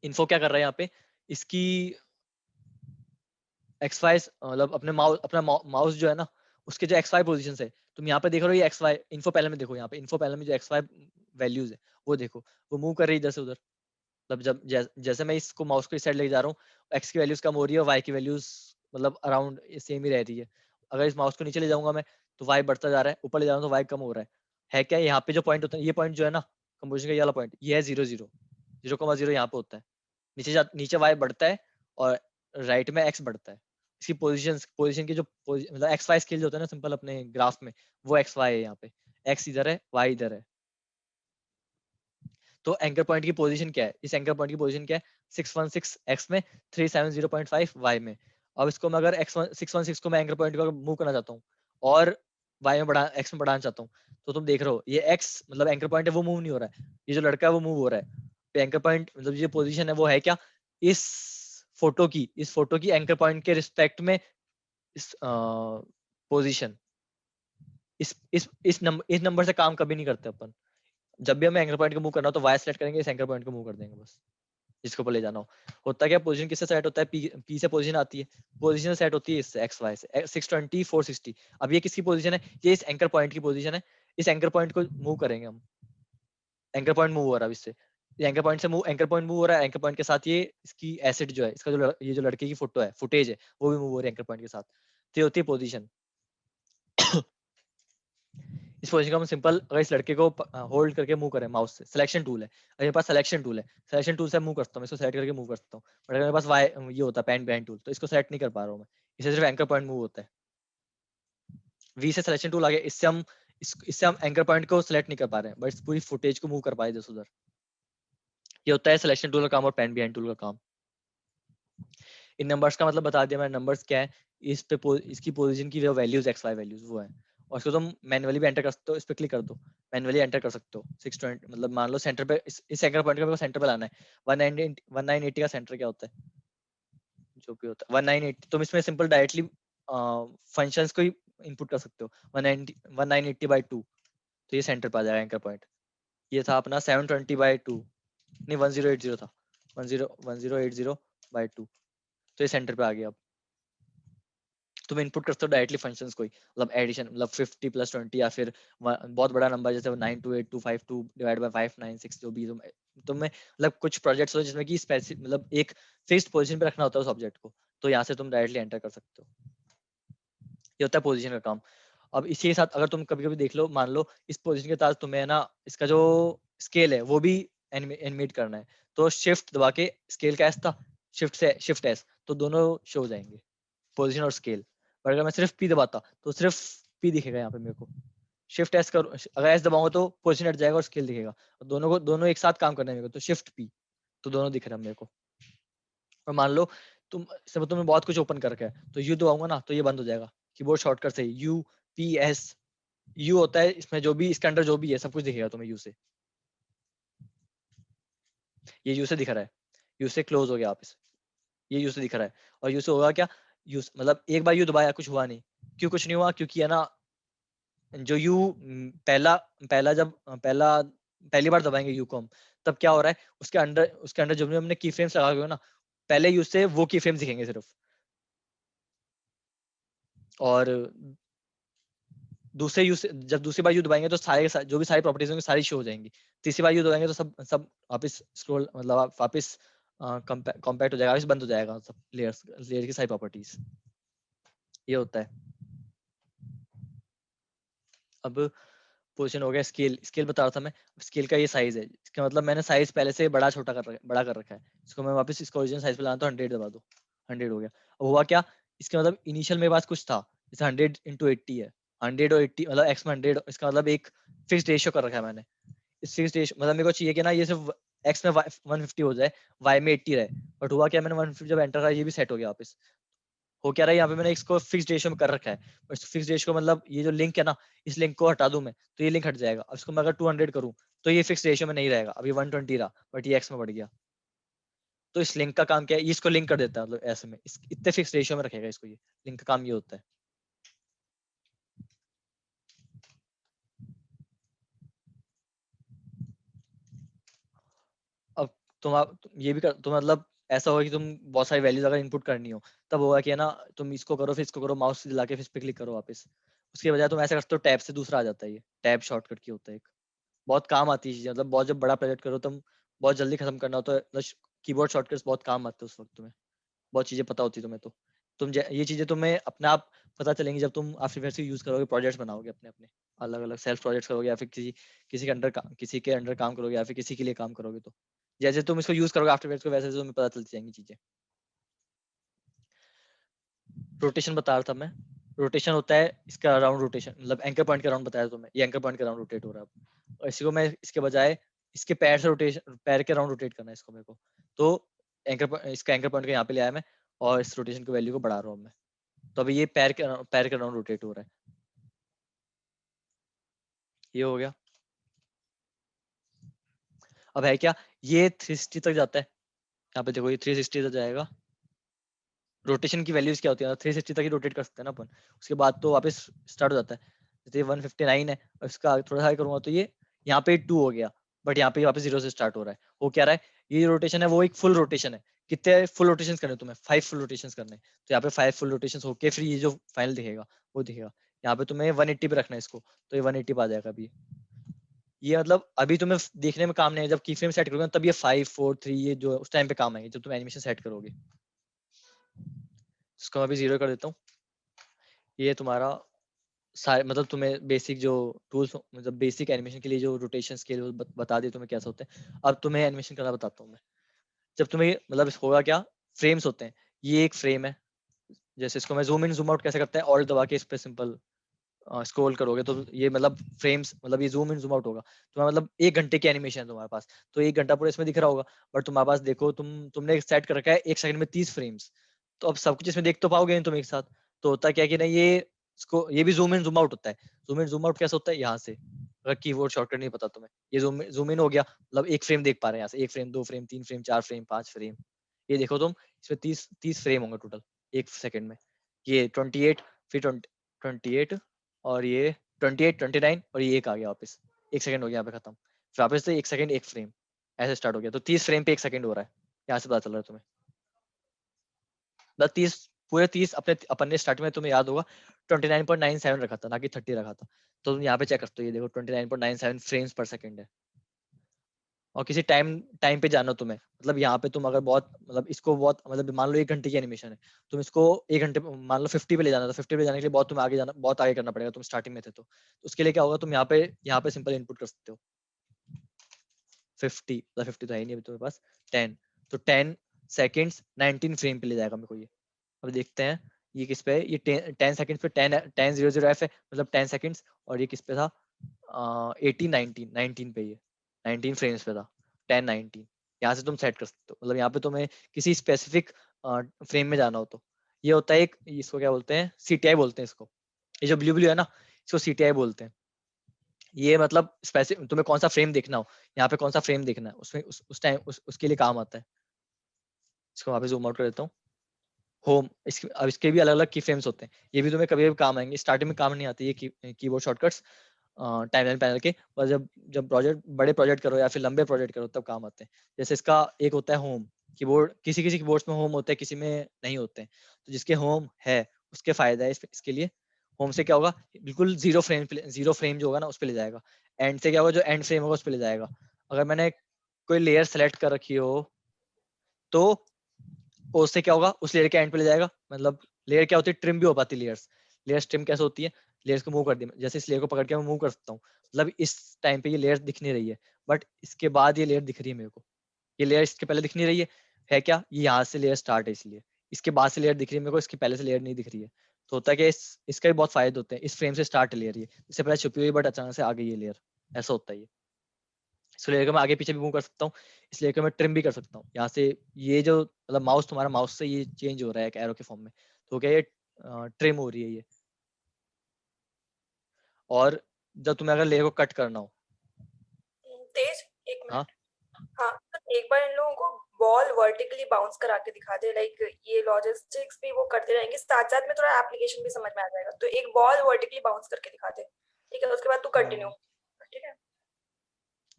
इन्फो क्या कर रहा है यहाँ पे, इसकी एक्स वाई, मतलब अपना माउस जो है ना, उसके जो एक्स वाई पोजिशन है, तुम यहाँ पे देख रहे हो, ये एक्स वाई इन्फो पैनल में देखो, यहाँ पे इन्फो पैनल में जो एक्स वाई वैल्यूज है वो देखो, वो मूव कर रही है इधर से उधर। मतलब जैसे मैं इसको माउस को इस साइड लेके जा रहा हूँ, एक्स की वैल्यूज कम हो रही है और वाई की वैल्यूज मतलब अराउंड सेम ही रह रही है। अगर इस माउस को नीचे ले जाऊंगा मैं, तो वाई बढ़ता जा रहा है, ऊपर ले जा रहा हूँ तो वाई कम हो रहा है क्या, यहाँ पे जो पॉइंट होता है, ये पॉइंट जो है ना कंपोजिशन का, ये वाला पॉइंट, ये है 0 0 0,0 यहाँ पे होता है। नीचे वाई बढ़ता है और राइट में एक्स बढ़ता है। इसकी पोजीशन की जो मतलब एक्स वाई स्केल जो होता है ना सिंपल अपने ग्राफ में, वो एक्स वाई है यहाँ पे, एक्स इधर है, वाई इधर है। तो एंकर पॉइंट की पोजीशन क्या है, इस एंकर पॉइंट की पोजीशन क्या है, 616 एक्स में, 370.5 वाई में। अब इसको मैं अगर एक्स 616 को मैं एंकर पॉइंट को मूव करना चाहता हूँ और वाई में बढ़ा एक्स में बढ़ाना चाहता हूँ, तो तुम देख रहे हो ये एक्स मतलब एंकर पॉइंट है वो मूव नहीं हो रहा है, ये जो लड़का है वो मूव हो रहा है। तो एंकर पॉइंट मतलब ये पोजीशन है वो है क्या, इस फोटो की एंकर पॉइंट के रिस्पेक्ट में इस पोजीशन, इस नंबर से काम कभी नहीं करते अपन। जब भी हमें एंकर पॉइंट को मूव करना हो तो वाई सेलेक्ट करेंगे, इस एंकर पॉइंट को मूव कर देंगे बस, जिसके ऊपर ले जाना हो। होता क्या, पोजीशन किससे सेट होता है, पी से पोजीशन आती है, पोजीशन सेट होती है इससे एक्स वाई से, 620 460। अब ये किसकी पोजीशन है, ये इस एंकर पॉइंट की पोजीशन है। इस एंकर पॉइंट को मूव करेंगे हम, एंकर पॉइंट मूव हो रहा है इससे, एंकर पॉइंट से मूव, एंकर पॉइंट मूव हो रहा है, एंकर पॉइंट के साथ ये इसकी एसेट जो है, इसका जो ये जो लड़के की फोटो है, फुटेज है, वो भी मूव हो रही है एंकर पॉइंट के साथ। तो ये होती है पोजीशन। इस पोजीशन को हम सिंपल, अगर इस लड़के को होल्ड करके मूव करें माउस से, सिलेक्शन टूल है, अगर मेरे पास सिलेक्शन टूल है, सिलेक्शन टूल से मूव करता हूँ, इसको सेलेक्ट करके मूव करता हूँ। बट अगर मेरे पास वाई ये होता है पैन बिहाइंड टूल, तो इसको सेलेक्ट नहीं कर पा रहा हूँ मैं, इसे सिर्फ एंकर पॉइंट मूव होता है। वी से सिलेक्शन टूल आ गया, इससे हम एंकर पॉइंट को सिलेक्ट नहीं कर पा रहे हैं, बट पूरी फुटेज को मूव कर पाए इधर से उधर। ये होता है सिलेक्शन टूल का काम और पैन बिहाइंड टूल का काम। इन नंबर्स का मतलब बता दिया मैंने, नंबर्स क्या है, इसकी पोजीशन की जो वैल्यूज एक्स वाई वैल्यूज वो है, और इसको तुम मैनुअली भी एंटर कर सकते हो, इस पे क्लिक कर दो, मैनुअली एंटर कर सकते हो। 620 मतलब मान लो सेंटर पे, इस एंकर पॉइंट को सेंटर पे लाना है। 1980 का सेंटर क्या होता है, जो भी होता है 1980, तुम इसमें सिंपल डायरेक्टली फंक्शंस को ही इनपुट कर सकते हो। 1980/2, तो ये सेंटर पे आ जाएगा एंकर पॉइंट। ये था अपना 720/2, नहीं 1080 था, 1080/2, तो ये सेंटर पे आ गया। अब तुम इनपुट करते हो डायरेक्टली फंक्शंस को ही, मतलब एडिशन, मतलब 50 + 20, या फिर बहुत बड़ा नंबर जैसे 928,252 डिवाइड बाय 596, जो भी तुम्हें मतलब कुछ प्रोजेक्ट्स हो जिसमें कि स्पेसिफिक मतलब एक फिक्स्ड पोजीशन पे रखना होता है उस ऑब्जेक्ट को, तो यहाँ से तुम डायरेक्टली एंटर कर सकते हो। ये होता है पोजीशन का काम। अब इसी के साथ अगर तुम कभी कभी देख लो, मान लो इस पोजीशन के साथ तुम्हें ना इसका जो स्केल है वो भी एनिमेट करना है, तो शिफ्ट दबा के, स्केल का एस था, शिफ्ट एस, तो दोनों शो हो जाएंगे, पोजीशन और स्केल। पर अगर मैं सिर्फ पी दबाता तो सिर्फ पी दिखेगा यहाँ पे मेरे को। शिफ्ट एस कर, अगर एस दबाऊंगा तो पोजीशन हट जाएगा और स्केल दिखेगा, और दोनों एक साथ काम करने मेरे को, तो शिफ्ट पी, तो दोनों दिख रहे हैं मेरे को। और मान लो सब तुमने बहुत कुछ ओपन कर रखा है, तो यू दबाऊंगा ना तो ये बंद हो जाएगा, कीबोर्ड शॉर्टकट से यू पी एस, यू होता है इसमें जो भी, इसके अंदर जो भी है सब कुछ दिखेगा तुम्हें यू से, ये यू से दिख रहा है, यू से क्लोज हो गया आप इसे, ये यू से दिख रहा है। और यू से होगा क्या, यू मतलब एक बार यू दबाया कुछ हुआ नहीं, क्यों कुछ नहीं हुआ, क्योंकि है ना जो यू पहला पहला जब पहला पहली बार दबाएंगे यू को हम, तब क्या हो रहा है, उसके अंदर जो भी हमने की फ्रेम्स लगा हुए ना, पहले यू से वो की फ्रेम्स दिखेंगे सिर्फ, और दूसरे यू से जब दूसरी बार यू दबाएंगे तो जो भी सारी प्रॉपर्टीज होंगी सारी शो हो जाएंगी। तीसरी बार यू दबाएंगे तो सब सब वापस स्क्रॉल मतलब वापस कॉम्पैक्ट हो जाएगा, वापस बंद हो जाएगा सब लेयर की सारी प्रॉपर्टीज। ये होता है। अब पोजीशन हो गया, स्केल बता रहा था मैं, स्केल का ये साइज है, इसका मतलब मैंने साइज पहले से बड़ा कर रखा है, इसको मैं वापस इसको ओरिजिनल साइज पे लाना तो 100 दबा दो, 100 हो गया। अब हुआ क्या, इसके मतलब इनिशियल मेरे पास कुछ था, जैसे 100 × 80 है, 100 और 80 मतलब x में 100, इसका मतलब एक फिक्स्ड रेशियो कर रखा है मैंने। इस फिक्स्ड रेशियो मतलब मेरे को चाहिए कि ना ये सिर्फ x में 150 हो जाए, y में 80 रहे, बट हुआ क्या, मैंने 150 जब एंटर करा ये भी सेट हो गया वापस। हो क्या रहा है यहाँ पे मैंने इसको फिक्स्ड रेशियो में कर रखा है, और इस फिक्स्ड रेशियो मतलब ये जो लिंक है ना, इस लिंक को हटा दूं मैं तो ये लिंक हट जाएगा। अब इसको मैं अगर 200 करूँ तो ये फिक्स्ड रेशियो में नहीं रहेगा, अभी 120 रहा बट ये x में बढ़ गया। तो इस लिंक का काम क्या है, ये इसको लिंक कर देता है, मतलब ऐसे में इतने फिक्स रेशियो में रखेगा इसको, ये लिंक का काम ये होता है। अब ये भी कर तो मतलब ऐसा होगा कि तुम बहुत सारी वैल्यूज अगर इनपुट करनी हो तब होगा कि है ना, तुम इसको करो फिर इसको करो, माउस से दिला के फिर इस पे क्लिक करो वापस। उसके बजाय तुम ऐसा करते हो टैब से दूसरा आ जाता है, ये टैब शॉर्टकट की होता है एक, बहुत काम आती है चीजें, मतलब बहुत जब बड़ा प्रोजेक्ट करो तुम, बहुत जल्दी खत्म करना होता है, मतलब कीबोर्ड शॉर्टकट्स बहुत काम आते हैं उस वक्त तुम्हें, बहुत चीजें पता होती है तुम्हें। तो ये चीजें तुम्हें अपने आप पता चलेंगी जब तुम आफ्टर इफेक्ट्स यूज करोगे, प्रोजेक्ट्स बनाओगे अपने अपने अलग अलग सेल्फ प्रोजेक्ट्स करोगे, या फिर किसी के अंडर काम करोगे, या फिर किसी के लिए काम करोगे, तो जैसे तुम इसको यूज करोगे आफ्टर इफेक्ट्स को, वैसे तुम्हें पता चलती जाएंगी चीजें। रोटेशन बता रहा था मैं, रोटेशन होता है इसका अराउंड रोटेशन, मतलब एंकर पॉइंट के अराउंड बताया तुम्हें, ये एंकर पॉइंट के अराउंड रोटेट हो रहा है अब। और इसी को मैं इसके बजाय इसके पैर से रोटेशन, पैर के अराउंड रोटेट करना है इसको मेरे को, तो इसका एंकर पॉइंट को यहाँ पे ले आया मैं, और इस रोटेशन की वैल्यू को बढ़ा रहा हूँ मैं। तो अभी ये पैर के अराउंड रोटेट हो रहा है, ये हो गया। अब है क्या, ये 360 तक जाता है, यहाँ पे देखो ये 360 तक जाएगा। रोटेशन की वैल्यूज क्या होती है, 360 तक ही रोटेट कर सकते हैं ना अपन, उसके बाद तो वापस स्टार्ट हो जाता है। जैसे 159 है और इसका थोड़ा सा करूंगा तो ये यहाँ पे 2 हो गया, बट यहाँ पे वापस 0 से स्टार्ट हो रहा है। वो क्या रहा है, ये रोटेशन है वो एक फुल रोटेशन है। कितने फुल रोटेशन करने तुम्हें, 5 फुल रोटेशन करने, तो यहाँ पे 5 फुल रोटेशन होके फिर ये जो फाइनल दिखेगा वो दिखेगा। यहाँ पे तुम्हें 180 पे रखना है इसको, तो ये 180 पे आ जाएगा अभी। ये मतलब अभी तुम्हें देखने में काम नहीं है, जब की फ्रेम सेट करोगे तब ये 5 4 3 ये जो उस टाइम पे काम आएंगे जब तुम एनिमेशन सेट करोगे। इसको मैं अभी 0 कर देता हूँ। ये तुम्हारा सारे मतलब तुम्हें बेसिक जो टूल्स, मतलब बेसिक एनिमेशन के लिए जो रोटेशन स्केल बता दिए तुम्हें कैसा होता है। अब तुम्हें एनिमेशन करना बताता हूँ मैं। जब तुम्हें मतलब होगा क्या, फ्रेम्स होते हैं, ये एक फ्रेम है, जैसे इसको मैं जूम इन जूम आउट कैसे करते हैं, ऑल्ट दबा के इस पे सिंपल स्क्रॉल करोगे तो ये मतलब फ्रेम्स, मतलब ये जूम इन जूम आउट होगा। तुम्हारा मतलब 1 घंटे की एनिमेशन है तुम्हारे पास, तो 1 घंटा पूरा इसमें दिख रहा होगा। बट तुम्हारे पास देखो तुमने सेट कर रखा है 1 सेकंड में 30 फ्रेम्स, तो अब सब कुछ इसमें देख तो पाओगे नहीं तुम एक साथ। तो होता क्या है कि नहीं, ये भी जूम इन जूम आउट होता है। जूम इन जूम आउट कैसे होता है, यहाँ से, अगर कीबोर्ड शॉर्टकट नहीं पता तुम्हें, ये जूम इन हो गया, मतलब एक फ्रेम देख पा रहे हैं यहाँ से, 1 frame 2 frame 3 frame 4 frame 5 frame. ये देखो तुम, इसमें 30 फ्रेम होंगे टोटल 1 सेकंड में। ये 28, फिर 28, और ये 28 29, और ये एक आ गया वापस, 1 सेकंड हो गया यहाँ पे खत्म। फिर वापस से 1 सेकंड 1 फ्रेम, ऐसे स्टार्ट हो गया। तो 30 फ्रेम पे 1 सेकंड हो रहा है, यहाँ से पता चल रहा है तुम्हें। मतलब 30 पूरे 30 अपन ने स्टार्टिंग में तुम्हें याद होगा 29.97 रखा था, ना कि 30 रखा था। तो तुम यहाँ पे चेक करते हो, ये देखो 29.97 फ्रेम्स पर सेकंड है। और किसी टाइम टाइम पे जाना हो तुम्हें, मतलब यहाँ पे तुम अगर बहुत मतलब इसको बहुत मतलब मान लो 1 घंटे की एनिमेशन है, तुम इसको 1 घंटे मान लो 50 पे ले जाना, तो 50 पे जाने के लिए बहुत तुम्हें आगे जाना, बहुत आगे करना पड़ेगा, तुम स्टार्टिंग में थे तो उसके लिए क्या होगा, तुम यहाँ पे सिंपल इनपुट कर सकते हो 50, मतलब 50 तो है ही नहीं अभी तुम्हारे पास, 10, तो 10 सेकेंड्स 19 फ्रेम पे ले जाएगा मेरे को ये। अब देखते हैं ये किस पे है, ये 10 सेकेंड्स पे 10 10 0 0 F है, मतलब 10 सेकेंड्स। और ये किस पे था, 18 19 पे, ये 19 फ्रेम्स पे था, 10 19। यहाँ से तुम सेट कर सकते हो, मतलब यहाँ पे तुम्हें किसी स्पेसिफिक फ्रेम में जाना हो तो ये होता है एक, इसको क्या बोलते हैं, CTI बोलते हैं इसको। ये जो ब्लू ब्लू है ना, इसको CTI बोलते हैं। ये मतलब स्पेसिफिक तुम्हें कौन सा फ्रेम देखना हो, यहाँ पे कौन सा फ्रेम देखना है, उसमें उस टाइम उसके लिए काम आता है। इसको वहाँ पे जूम आउट कर देता हूँ। होम, अब इसके भी अलग अलग की फ्रेम्स होते हैं, ये भी तुम्हें कभी भी काम आएंगे, स्टार्टिंग में काम नहीं आती ये कीबोर्ड शॉर्टकट्स टाइमलाइन पैनल के, और जब जब प्रोजेक्ट बड़े प्रोजेक्ट करो या फिर लंबे प्रोजेक्ट करो तब काम आते हैं। जैसे इसका एक होता है होम कीबोर्ड, किसी किसी कीबोर्ड्स में होम होते हैं, किसी में नहीं होते हैं। तो जिसके होम है उसके फायदा है इसके लिए। होम से क्या होगा, बिल्कुल 0 फ्रेम, 0 फ्रेम जो होगा ना उस पर ले जाएगा। एंड से क्या होगा, जो एंड फ्रेम होगा उस पर ले जाएगा। अगर मैंने कोई लेयर सेलेक्ट कर रखी हो तो उससे क्या होगा, उस लेयर के एंड पे ले जाएगा। मतलब लेयर क्या होती है, ट्रिम भी हो पाती है लेयर्स। लेयर्स ट्रिम कैसे होती है, लेयर्स को मूव कर दी, जैसे इस लेयर को पकड़ के मैं मूव कर सकता हूँ, मतलब इस टाइम पे ये लेयर दिख नहीं रही है, बट इसके बाद ये लेयर दिख रही है मेरे को। ये लेयर इसके पहले दिख नहीं रही है क्या, ये यहाँ से लेयर स्टार्ट है इसलिए, इसके बाद से लेयर दिख रही है मेरे को, इसके पहले से लेयर नहीं दिख रही है। तो होता है कि इसका भी बहुत फायदे होते हैं। इस फ्रेम से स्टार्ट लेयर ये इससे पहले छुपी हुई बट अचानक से आ गई ये लेयर, ऐसा होता है ये। इस लेयर को मैं आगे पीछे भी मूव कर सकता हूँ, इस लेयर को मैं ट्रिम भी कर सकता हूँ। यहाँ से ये जो मतलब माउस तुम्हारा माउस से ये चेंज हो रहा है एक एरो के फॉर्म में, तो क्या ये ट्रिम हो रही है ये। और जब तुम्हें अगर लेयर को कट करना हो, तेज एक हाँ मिनट। हाँ, तो एक बार इन लोगों को बॉल वर्टिकली बाउंस करा के दिखा दे, लाइक ये लॉजिस्टिक्स भी वो करते रहेंगे, साथ साथ में थोड़ा एप्लीकेशन भी समझ में आ जाएगा। तो एक बॉल वर्टिकली बाउंस करके दिखा दे, ठीक है? उसके बाद तू कंटिन्यू, ठीक है?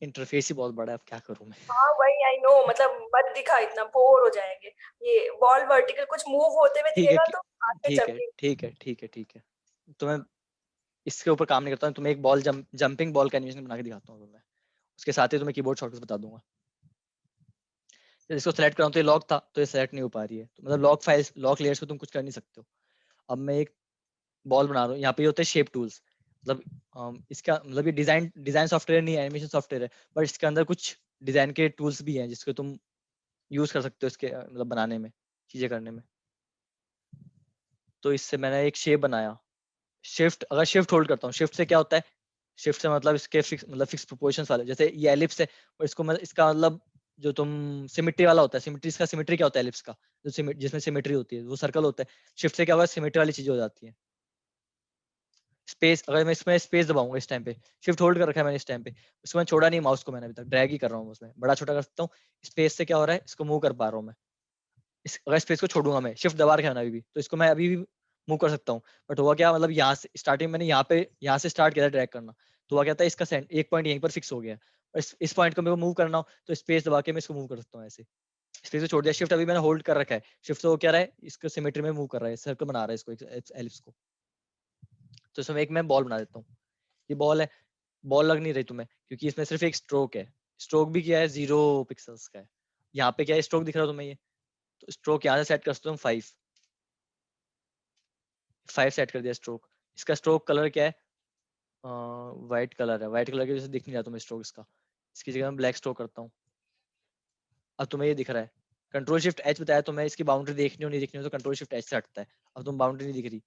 इंटरफेस ही बहुत बड़ा है, अब क्या करूँ मैं। हाँ वही, आई नो, मतलब मत दिखा, इतना बोर हो जाएंगे। ये बॉल वर्टिकल कुछ मूव होते हुए ठीक है दिखेगा तो आंखें ठीक है चमकेगी। ठीक है ठीक है ठीक है। तो मैं इसके ऊपर काम नहीं करता हूँ, तुम्हें एक बॉल जंपिंग बॉल का एनिमेशन बना के दिखाता हूँ तुम्हें। उसके साथ ही तुम्हें कीबोर्ड शॉर्टकट्स बता दूंगा। जब इसको सेलेक्ट कराऊँ तो ये लॉक था, तो ये सेलेक्ट नहीं हो पा रही है, तो मतलब लॉक फाइल्स लॉक लेयर्स को तुम कुछ कर नहीं सकते हो। अब मैं एक बॉल बना रहा हूँ, यहाँ पे होते हैं शेप टूल्स, मतलब इसका मतलब ये डिजाइन डिजाइन सॉफ्टवेयर नहीं है, एनिमेशन सॉफ्टवेयर है, बट इसके अंदर कुछ डिजाइन के टूल्स भी हैं जिसको तुम यूज कर सकते हो इसके मतलब बनाने में, चीजें करने में। तो इससे मैंने एक शेप बनाया। शिफ्ट अगर शिफ्ट होल्ड करता हूँ, शिफ्ट से क्या होता है, शिफ्ट से मतलब इसके फिक्स प्रोपोर्शंस वाले, जैसे ये एलिप्स है और इसको मतलब इसका मतलब जो तुम सिमेट्री वाला होता है, सिमेट्री इसका सिमेट्री क्या होता है, एलिप्स का जो जिसमें सिमेट्री होती है वो सर्कल होता है। शिफ्ट से क्या होगा, सिमेट्री वाली चीजें हो जाती है। स्पेस अगर मैं इसमें स्पेस दबाऊंगा इस टाइम पे, शिफ्ट होल्ड कर रखा है मैंने इस टाइम पे, इसको मैं छोड़ा नहीं माउस को, मैंने अभी तक ड्रैग ही कर रहा हूँ, उसमें बड़ा छोटा कर सकता हूँ। स्पेस से क्या हो रहा है, इसको मूव कर पा रहा हूँ मैं। अगर स्पेस को छोड़ूंगा मैं, शिफ्ट दबा रखा है मैंने अभी भी, तो इसको मैं अभी भी मूव कर सकता हूँ। बट हुआ क्या, मतलब यहाँ से स्टार्टिंग मैंने यहाँ से स्टार्ट किया था ड्रैग करना, तो हुआ क्या था, इसका एक पॉइंट यहीं पर फिक्स हो गया। और इस पॉइंट को मेरे को मूव करना हो तो स्पेस दबा के मैं इसको मूव कर सकता हूँ ऐसे। स्पेस को छोड़ दिया, शिफ्ट अभी मैंने होल्ड कर रखा है, शिफ्ट से वो क्या रहा है, इसको सिमेट्री में मूव कर रहा है, सर्कल बना रहा है इसको, एलिप्स को। तो इसमें एक मैं बॉल बना देता हूँ। ये बॉल है, बॉल लग नहीं रही तुम्हें क्योंकि इसमें सिर्फ एक स्ट्रोक है। स्ट्रोक भी क्या है, 0 पिक्सल्स का है। यहाँ पे क्या है, स्ट्रोक दिख रहा है तुम्हें ये, तो स्ट्रोक यहाँ से सेट कर सकते हो 5 सेट कर दिया स्ट्रोक। इसका स्ट्रोक कलर क्या है, वाइट कलर है, वाइट कलर की वजह से दिख नहीं रहा तुम्हें स्ट्रोक इसका। इसकी जगह मैं ब्लैक स्ट्रोक करता हूँ। अब तुम्हें ये दिख रहा है, कंट्रोल शिफ्ट एच बताया तुम्हें, इसकी बाउंड्री देखनी हो नहीं देखनी हो तो कंट्रोल शिफ्ट एच से हटता है। अब तुम बाउंड्री नहीं दिख रही,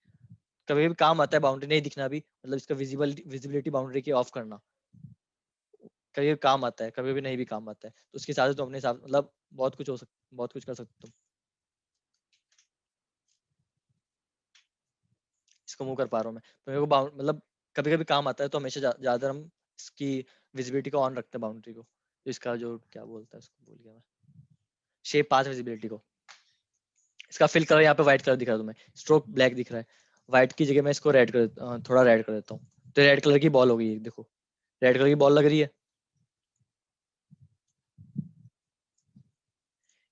कभी भी काम आता है बाउंड्री नहीं दिखना भी, मतलब इसका विजिबिलिटी बाउंड्री की ऑफ करना, कभी भी काम आता है, कभी भी नहीं भी काम आता है, तो उसके साथ तुम अपने हिसाब मतलब बहुत कुछ कर सकते हो तुम। इसको मूव कर पा रहा हूँ मैं, तो मेरे को मतलब कभी कभी काम आता है, तो हमेशा ज्यादा हम इसकी विजिबिलिटी को ऑन रखते हैं, बाउंड्री को, तो इसका जो क्या बोलता है उसको भूल गया मैं, शेप पाथ विजिबिलिटी को। इसका फिल कलर यहाँ पे व्हाइट कलर दिख रहा है तुम्हें, स्ट्रोक ब्लैक दिख रहा है, व्हाइट की जगह मैं इसको थोड़ा रेड कर देता हूँ, तो रेड कलर की बॉल हो गई, देखो रेड कलर की बॉल लग रही है,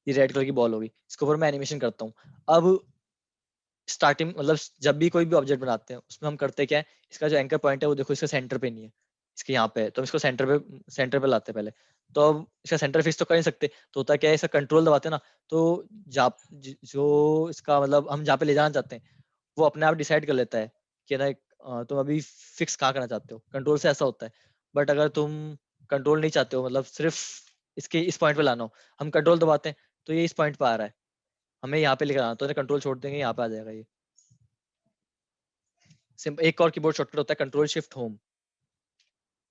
ये रेड कलर की बॉल होगी। इसके ऊपर मैं एनिमेशन करता हूँ। अब स्टार्टिंग मतलब जब भी कोई भी ऑब्जेक्ट बनाते हैं उसमें हम करते क्या है, इसका जो एंकर पॉइंट है वो देखो इसका सेंटर पे नहीं है, इसके यहाँ पे है, तो हम इसको सेंटर पे लाते हैं पहले। तो अब इसका सेंटर फिक्स तो कर नहीं सकते, तो होता क्या है, इसका कंट्रोल दबाते हैं ना, तो जो इसका मतलब हम जहाँ पे ले जाना चाहते हैं वो अपने आप डिसाइड कर लेता है कि ना तुम अभी फिक्स कहाँ करना चाहते हो, कंट्रोल से ऐसा होता है। बट अगर तुम कंट्रोल नहीं चाहते हो, मतलब सिर्फ इसके इस पॉइंट पे लाना हो, हम कंट्रोल दबाते हैं तो ये इस पॉइंट पे आ रहा है, हमें यहाँ पे लेकर आना, तो कंट्रोल छोड़ देंगे, यहाँ पे आ जाएगा ये। सिंपल एक और कीबोर्ड शॉर्टकट होता है, कंट्रोल शिफ्ट होम,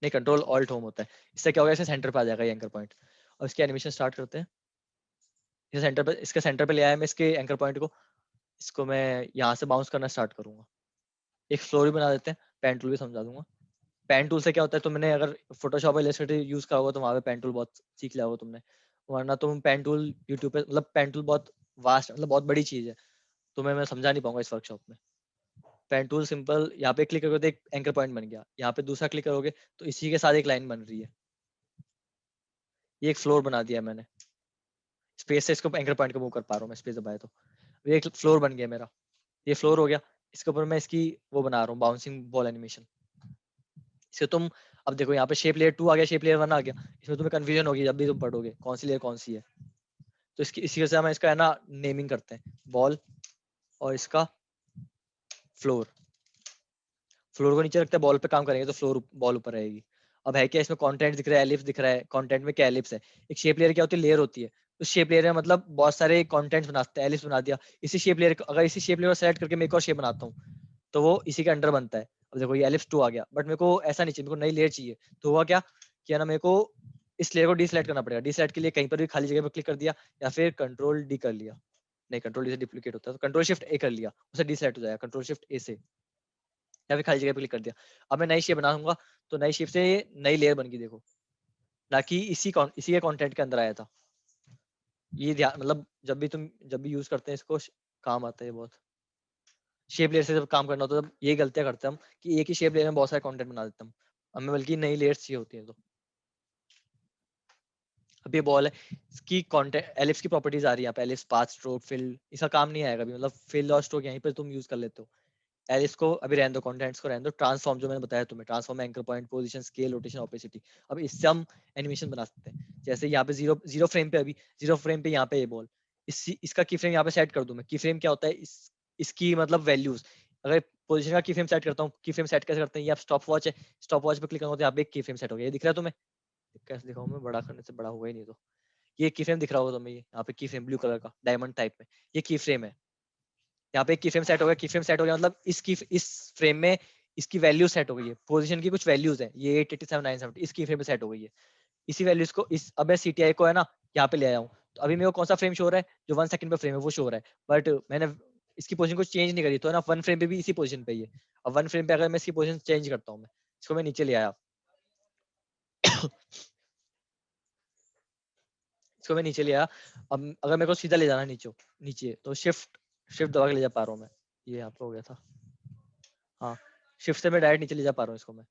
नहीं कंट्रोल ऑल्ट होम होता है। इससे क्या होगा, इससे सेंटर पे आ जाएगा ये एंकर पॉइंट। और इसकी एनिमेशन स्टार्ट करते हैं। इसे सेंटर पे, इसके सेंटर पे ले आया मैं इसके एंकर पॉइंट को, इसको मैं यहाँ से बाउंस करना स्टार्ट करूंगा। एक फ्लोर भी बना देते हैं, पेन टूल भी समझा दूंगा। पेन टूल से क्या होता है, तो मैंने अगर फोटोशॉप या इलस्ट्रेटर यूज करा होगा तो वहाँ पे पेन टूल बहुत सीख लिया होगा तुमने, वरना तुम पेन टूल यूट्यूब पे, मतलब पेन टूल बहुत वास्ट, मतलब बहुत बड़ी चीज है, तुम्हें मैं समझा नहीं पाऊंगा इस वर्कशॉप में। पेन टूल सिंपल, यहाँ पे क्लिक करोगे तो एक एंकर पॉइंट बन गया, यहाँ पे दूसरा क्लिक करोगे तो इसी के साथ एक लाइन बन रही है, ये एक फ्लोर बना दिया मैंने। स्पेस से इसको एंकर पॉइंट को मूव कर पा रहा हूँ मैं, स्पेस दबाए तो ये एक फ्लोर बन गया मेरा, ये फ्लोर हो गया। इसके ऊपर मैं इसकी वो बना रहा हूँ बाउंसिंग बॉल एनिमेशन। इसे तुम अब देखो यहाँ पे शेप लेयर 2 आ गया, शेप लेयर 1 आ गया, इसमें तुम्हें कंफ्यूजन होगी जब भी तुम पढ़ोगे कौन सी लेयर कौन सी है। तो इसकी इसी से हम इसका है ना नेमिंग करते हैं, बॉल और इसका फ्लोर। फ्लोर को नीचे रखते हैं, बॉल पे काम करेंगे तो फ्लोर बॉल ऊपर रहेगी। अब है क्या, इसमें कंटेंट दिख रहा है, एलिप्स दिख रहा है, कंटेंट में क्या एलिप्स है। एक शेप लेयर क्या होती है, लेयर होती है, उस शेप लेयर में मतलब बहुत सारे कंटेंट्स बना सकते हैं, एलिप्स बना दिया, इसी शेप लेयर को, अगर इसी शेप लेयर को सेलेक्ट करके मैं एक और शेप बनाता हूँ तो वो इसी के अंडर बनता है। अब देखो ये एलिप्स 2 आ गया, बट मेरे को ऐसा नहीं चाहिए, मेरे को नई लेयर चाहिए। तो हुआ क्या कि है ना, मेरे को इस लेयर को डीसेलेक्ट करना पड़ेगा। डीसेलेक्ट के लिए कहीं पर भी खाली जगह पर क्लिक कर दिया, या फिर कंट्रोल डी कर लिया, नहीं कंट्रोल डी से डुप्लीकेट होता है, तो कंट्रोल शिफ्ट ए कर लिया, उसे डीसेलेक्ट हो जाएगा कंट्रोल शिफ्ट ए से, या फिर खाली जगह पे क्लिक कर दिया। अब मैं नई शेप बनाऊंगा तो नई शेप से नई लेयर बन गई, देखो, ना कि इसी के कंटेंट के अंदर आया था। ये ध्यान, मतलब जब भी यूज करते हैं इसको काम आता है बहुत। शेप लेयर से जब काम करना होता है तब ये गलतियां करते हैं हम कि एक ही शेप लेयर में बहुत सारे कंटेंट बना देते हैं हम, हमें बल्कि नई लेयर्स चाहिए होती है। तो अब ये बॉल है, इसकी कंटेंट एलिप्स की प्रॉपर्टीज आ रही है यहाँ पे, एलिप्स, पाथ, स्ट्रोक, फिल, इसका काम नहीं आएगा अभी, मतलब फिल और स्ट्रोक यहीं पे तुम यूज कर लेते हो। एलिप्स को अभी रहने दो, कंटेंट्स को रहने दो, ट्रांसफॉर्म जो मैंने बताया तुम्हें, transform, anchor point, position, scale, rotation, opacity, अब इससे हम एनिमेशन बना सकते हैं। जैसे यहाँ पे जीरो जीरो फ्रेम पे, अभी जीरो फ्रेम पे यहाँ पे ये बॉल, इसका की फ्रेम यहाँ पे सेट कर दूं मैं। की फ्रेम क्या होता है, इसकी मतलब वैल्यूज, अगर पोजीशन का की फ्रेम सेट करता हूँ, की फ्रेम सेट कैसे करते हैं, ये आप स्टॉप वॉच है, स्टॉप वॉच पे क्लिक करूंगा तो यहाँ पे एक की फ्रेम सेट हो गया, ये दिख रहा है तुम्हें, कैसे दिखाऊं मैं, बड़ा करने से बड़ा होगा ही नहीं। तो ये की फ्रेम दिख रहा होगा तुम्हें, ये यहाँ पे की फ्रेम ब्लू कलर का डायमंड टाइप में, ये की फ्रेम है। यहाँ पे एक की फ्रेम सेट हो गया, की फ्रेम सेट हो गया मतलब इस फ्रेम में इसकी वैल्यू सेट हो गई है, पोजीशन की कुछ वैल्यूज है, ये 887 970 इस की फ्रेम में सेट हो गई है। इसी वैल्यूज को इस, अब मैं CTI को है ना यहाँ पे ले आया हूँ, तो अभी मेरे को कौन सा फ्रेम शो हो रहा है, जो 1 सेकंड पे फ्रेम है वो शो हो रहा है, बट मैंने इसकी पोजीशन को चेंज नहीं करी, तो है ना 1 फ्रेम पे भी इसी पोजीशन पे ही है। अब 1 फ्रेम पे अगर मैं इसकी पोजीशन चेंज करता हूँ, मैं इसको मैं नीचे ले आया, इसको मैं नीचे ले आया, अब अगर मेरे को सीधा ले जाना नीचे नीचे तो शिफ्ट शिफ्ट दबा के ले जा पा रहा हूँ मैं, ये यहाँ पे हो गया था, हाँ, शिफ्ट से मैं डायरेक्ट नीचे ले जा पा रहा हूँ इसको मैं।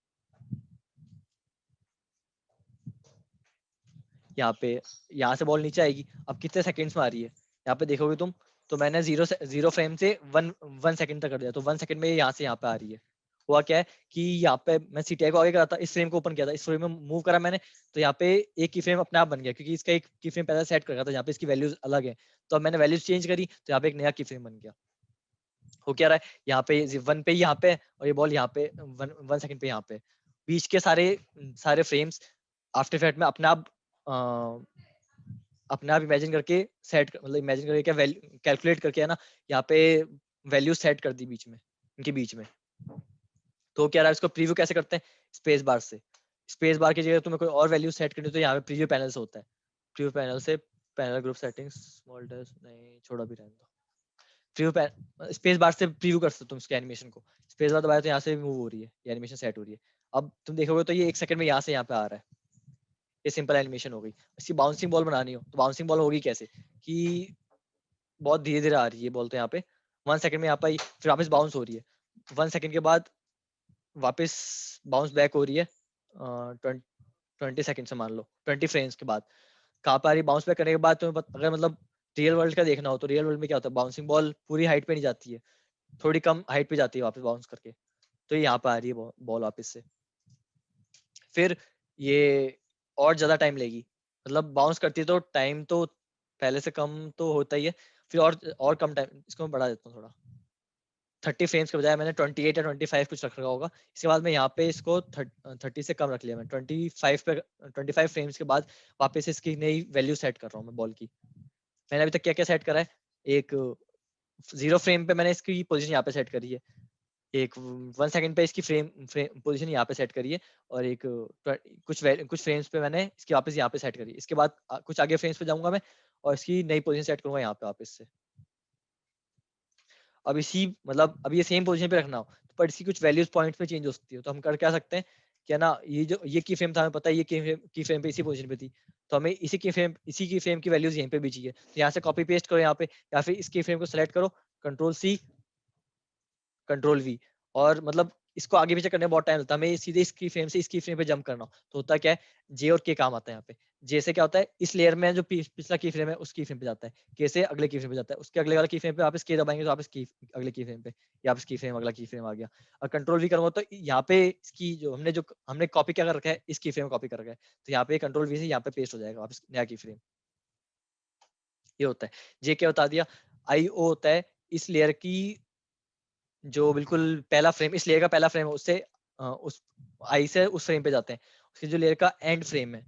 यहाँ पे, यहाँ से बॉल नीचे आएगी, अब कितने सेकंड्स में आ रही है, यहाँ पे देखोगे तुम, तो मैंने जीरो फ्रेम से वन सेकंड तक कर दिया, तो 1 सेकंड में यहाँ से यहाँ पे आ रही है। हुआ क्या है कि यहाँ पे मैं CTI को आगे करा था, इस फ्रेम को ओपन किया था, इस फ्रेम में मूव करा मैंने, तो यहाँ पे एक की फ्रेम अपने आप बन गया, क्योंकि इसका एक की फ्रेम पहले सेट कर रखा था, यहाँ पे इसकी वैल्यूज अलग है, तो अब मैंने वैल्यूज चेंज करी, तो यहाँ पे एक नया की फ्रेम बन गया। हो क्या रहा है, यहाँ पे 1 पे यहाँ पे, और ये बॉल यहाँ पे 1 सेकंड पे यहाँ पे, बीच के सारे सारे फ्रेम्स आफ्टर इफेक्ट में अपने आप इमेजिन करके सेट, मतलब इमेजिन करके क्या वैल्यू कैलकुलेट करके है ना, यहाँ पे वैल्यू सेट कर दी बीच में, इनके बीच में। तो क्या रहा है, इसको प्रीव्यू कैसे करते हैं, स्पेस बार से, स्पेस बार की जगह तुम्हें कोई और वैल्यू सेट करनी, तो यहाँ पे प्रीव्यू पैनल से होता है, प्रीव्यू पैनल से, panel group settings, small test, नहीं छोड़ा भी रहने दो, प्रीव्यू स्पेस बार से प्रीव्यू कर सकते हो तुम इसके एनिमेशन को, स्पेस बार दबाया तो यहाँ से मूव हो रही है, ये एनिमेशन सेट हो रही है। अब तुम देखोगे तो ये 1 सेकंड में यहाँ से यहाँ पे आ रहा है, ये सिंपल एनिमेशन हो गई। इसकी बाउंसिंग बॉल बनानी हो तो बाउंसिंग बॉल होगी कैसे, कि बहुत धीरे धीरे आ रही है बॉल, तो यहाँ पे 1 सेकंड में यहाँ पे फिर वापस बाउंस हो रही है, 1 सेकंड के बाद वापस बाउंस बैक हो रही है, 20 सेकंड से मान लो 20 फ्रेम्स के बाद, कहाँ पे आ रही बाउंस बैक करने के बाद तुम्हें अगर मतलब रियल वर्ल्ड का देखना हो, तो रियल वर्ल्ड में क्या होता है, बाउंसिंग बॉल पूरी हाइट पे नहीं जाती है, थोड़ी कम हाइट पे जाती है वापस बाउंस करके, तो ये यहाँ पे आ रही है बॉल वापस से। फिर ये और ज्यादा टाइम लेगी, मतलब बाउंस करती है तो टाइम तो पहले से कम तो होता ही है, फिर और कम टाइम, इसको मैं बढ़ा देता हूँ थोड़ा, 30 फ्रेम्स के बजाय मैंने 28 या 25 कुछ रख रखा होगा, इसके बाद मैं यहाँ पे इसको 30 से कम रख लिया, मैं 25 पे, 25 फ्रेम्स के बाद वापस इसकी नई वैल्यू सेट कर रहा हूँ मैं बॉल की। मैंने अभी तक क्या क्या सेट करा है, एक 0 फ्रेम पे मैंने इसकी पोजीशन यहाँ पे सेट करी है, एक 1 सेकंड पे इसकी फ्रेम पोजीशन यहाँ पे सेट करी है, और एक कुछ फ्रेम्स पे मैंने इसकी वापस यहाँ पे सेट करी है। इसके बाद कुछ आगे फ्रेम्स पे जाऊंगा मैं, और इसकी नई पोजीशन सेट करूंगा यहाँ पे वापस से। अब इसी मतलब अब ये सेम पोजीशन पे रखना हो, पर इसकी कुछ वैल्यूज पॉइंट्स में चेंज हो सकती है, तो हम कर क्या सकते हैं कि है ना, ये जो ये की फ्रेम था हमें पता है, ये की फ्रेम पे इसी पोजीशन पे थी, तो हमें इसी की फ्रेम की वैल्यूज यहीं पे भी चाहिए, तो यहाँ से कॉपी पेस्ट करो यहाँ पे, या फिर इसकी फ्रेम को सेलेक्ट करो, कंट्रोल C कंट्रोल V, और मतलब इसको आगे पीछे करने में बहुत टाइम लगता है, हमें सीधे इसकी फ्रेम से इसकी फ्रेम पे जंप करना हो, तो होता क्या है, J और K काम आता है यहाँ पे। J से क्या होता है, इस लेयर में जो पिछला की फ्रेम है उस की फ्रेम पे जाता है, K से अगले की फ्रेम पे जाता है, उसके अगले वाला की फ्रेम पे वापस K दबाएंगे तो वापस की अगले की फ्रेम पे, या वापस की फ्रेम अगला की फ्रेम आ गया। और कंट्रोल V करूंगा तो यहाँ पे इसकी जो हमने कॉपी क्या कर रखा है, इस की फ्रेम कॉपी कर रखा है, तो यहाँ पे कंट्रोल V से यहाँ पे पेस्ट हो जाएगा वापस नया की फ्रेम, ये होता है। J क्या बता दिया, IO होता है इस लेयर की जो बिल्कुल पहला फ्रेम, इस लेयर का पहला फ्रेम है उससे उस आई से उस फ्रेम पे जाते हैं, उसकी जो लेयर का एंड फ्रेम है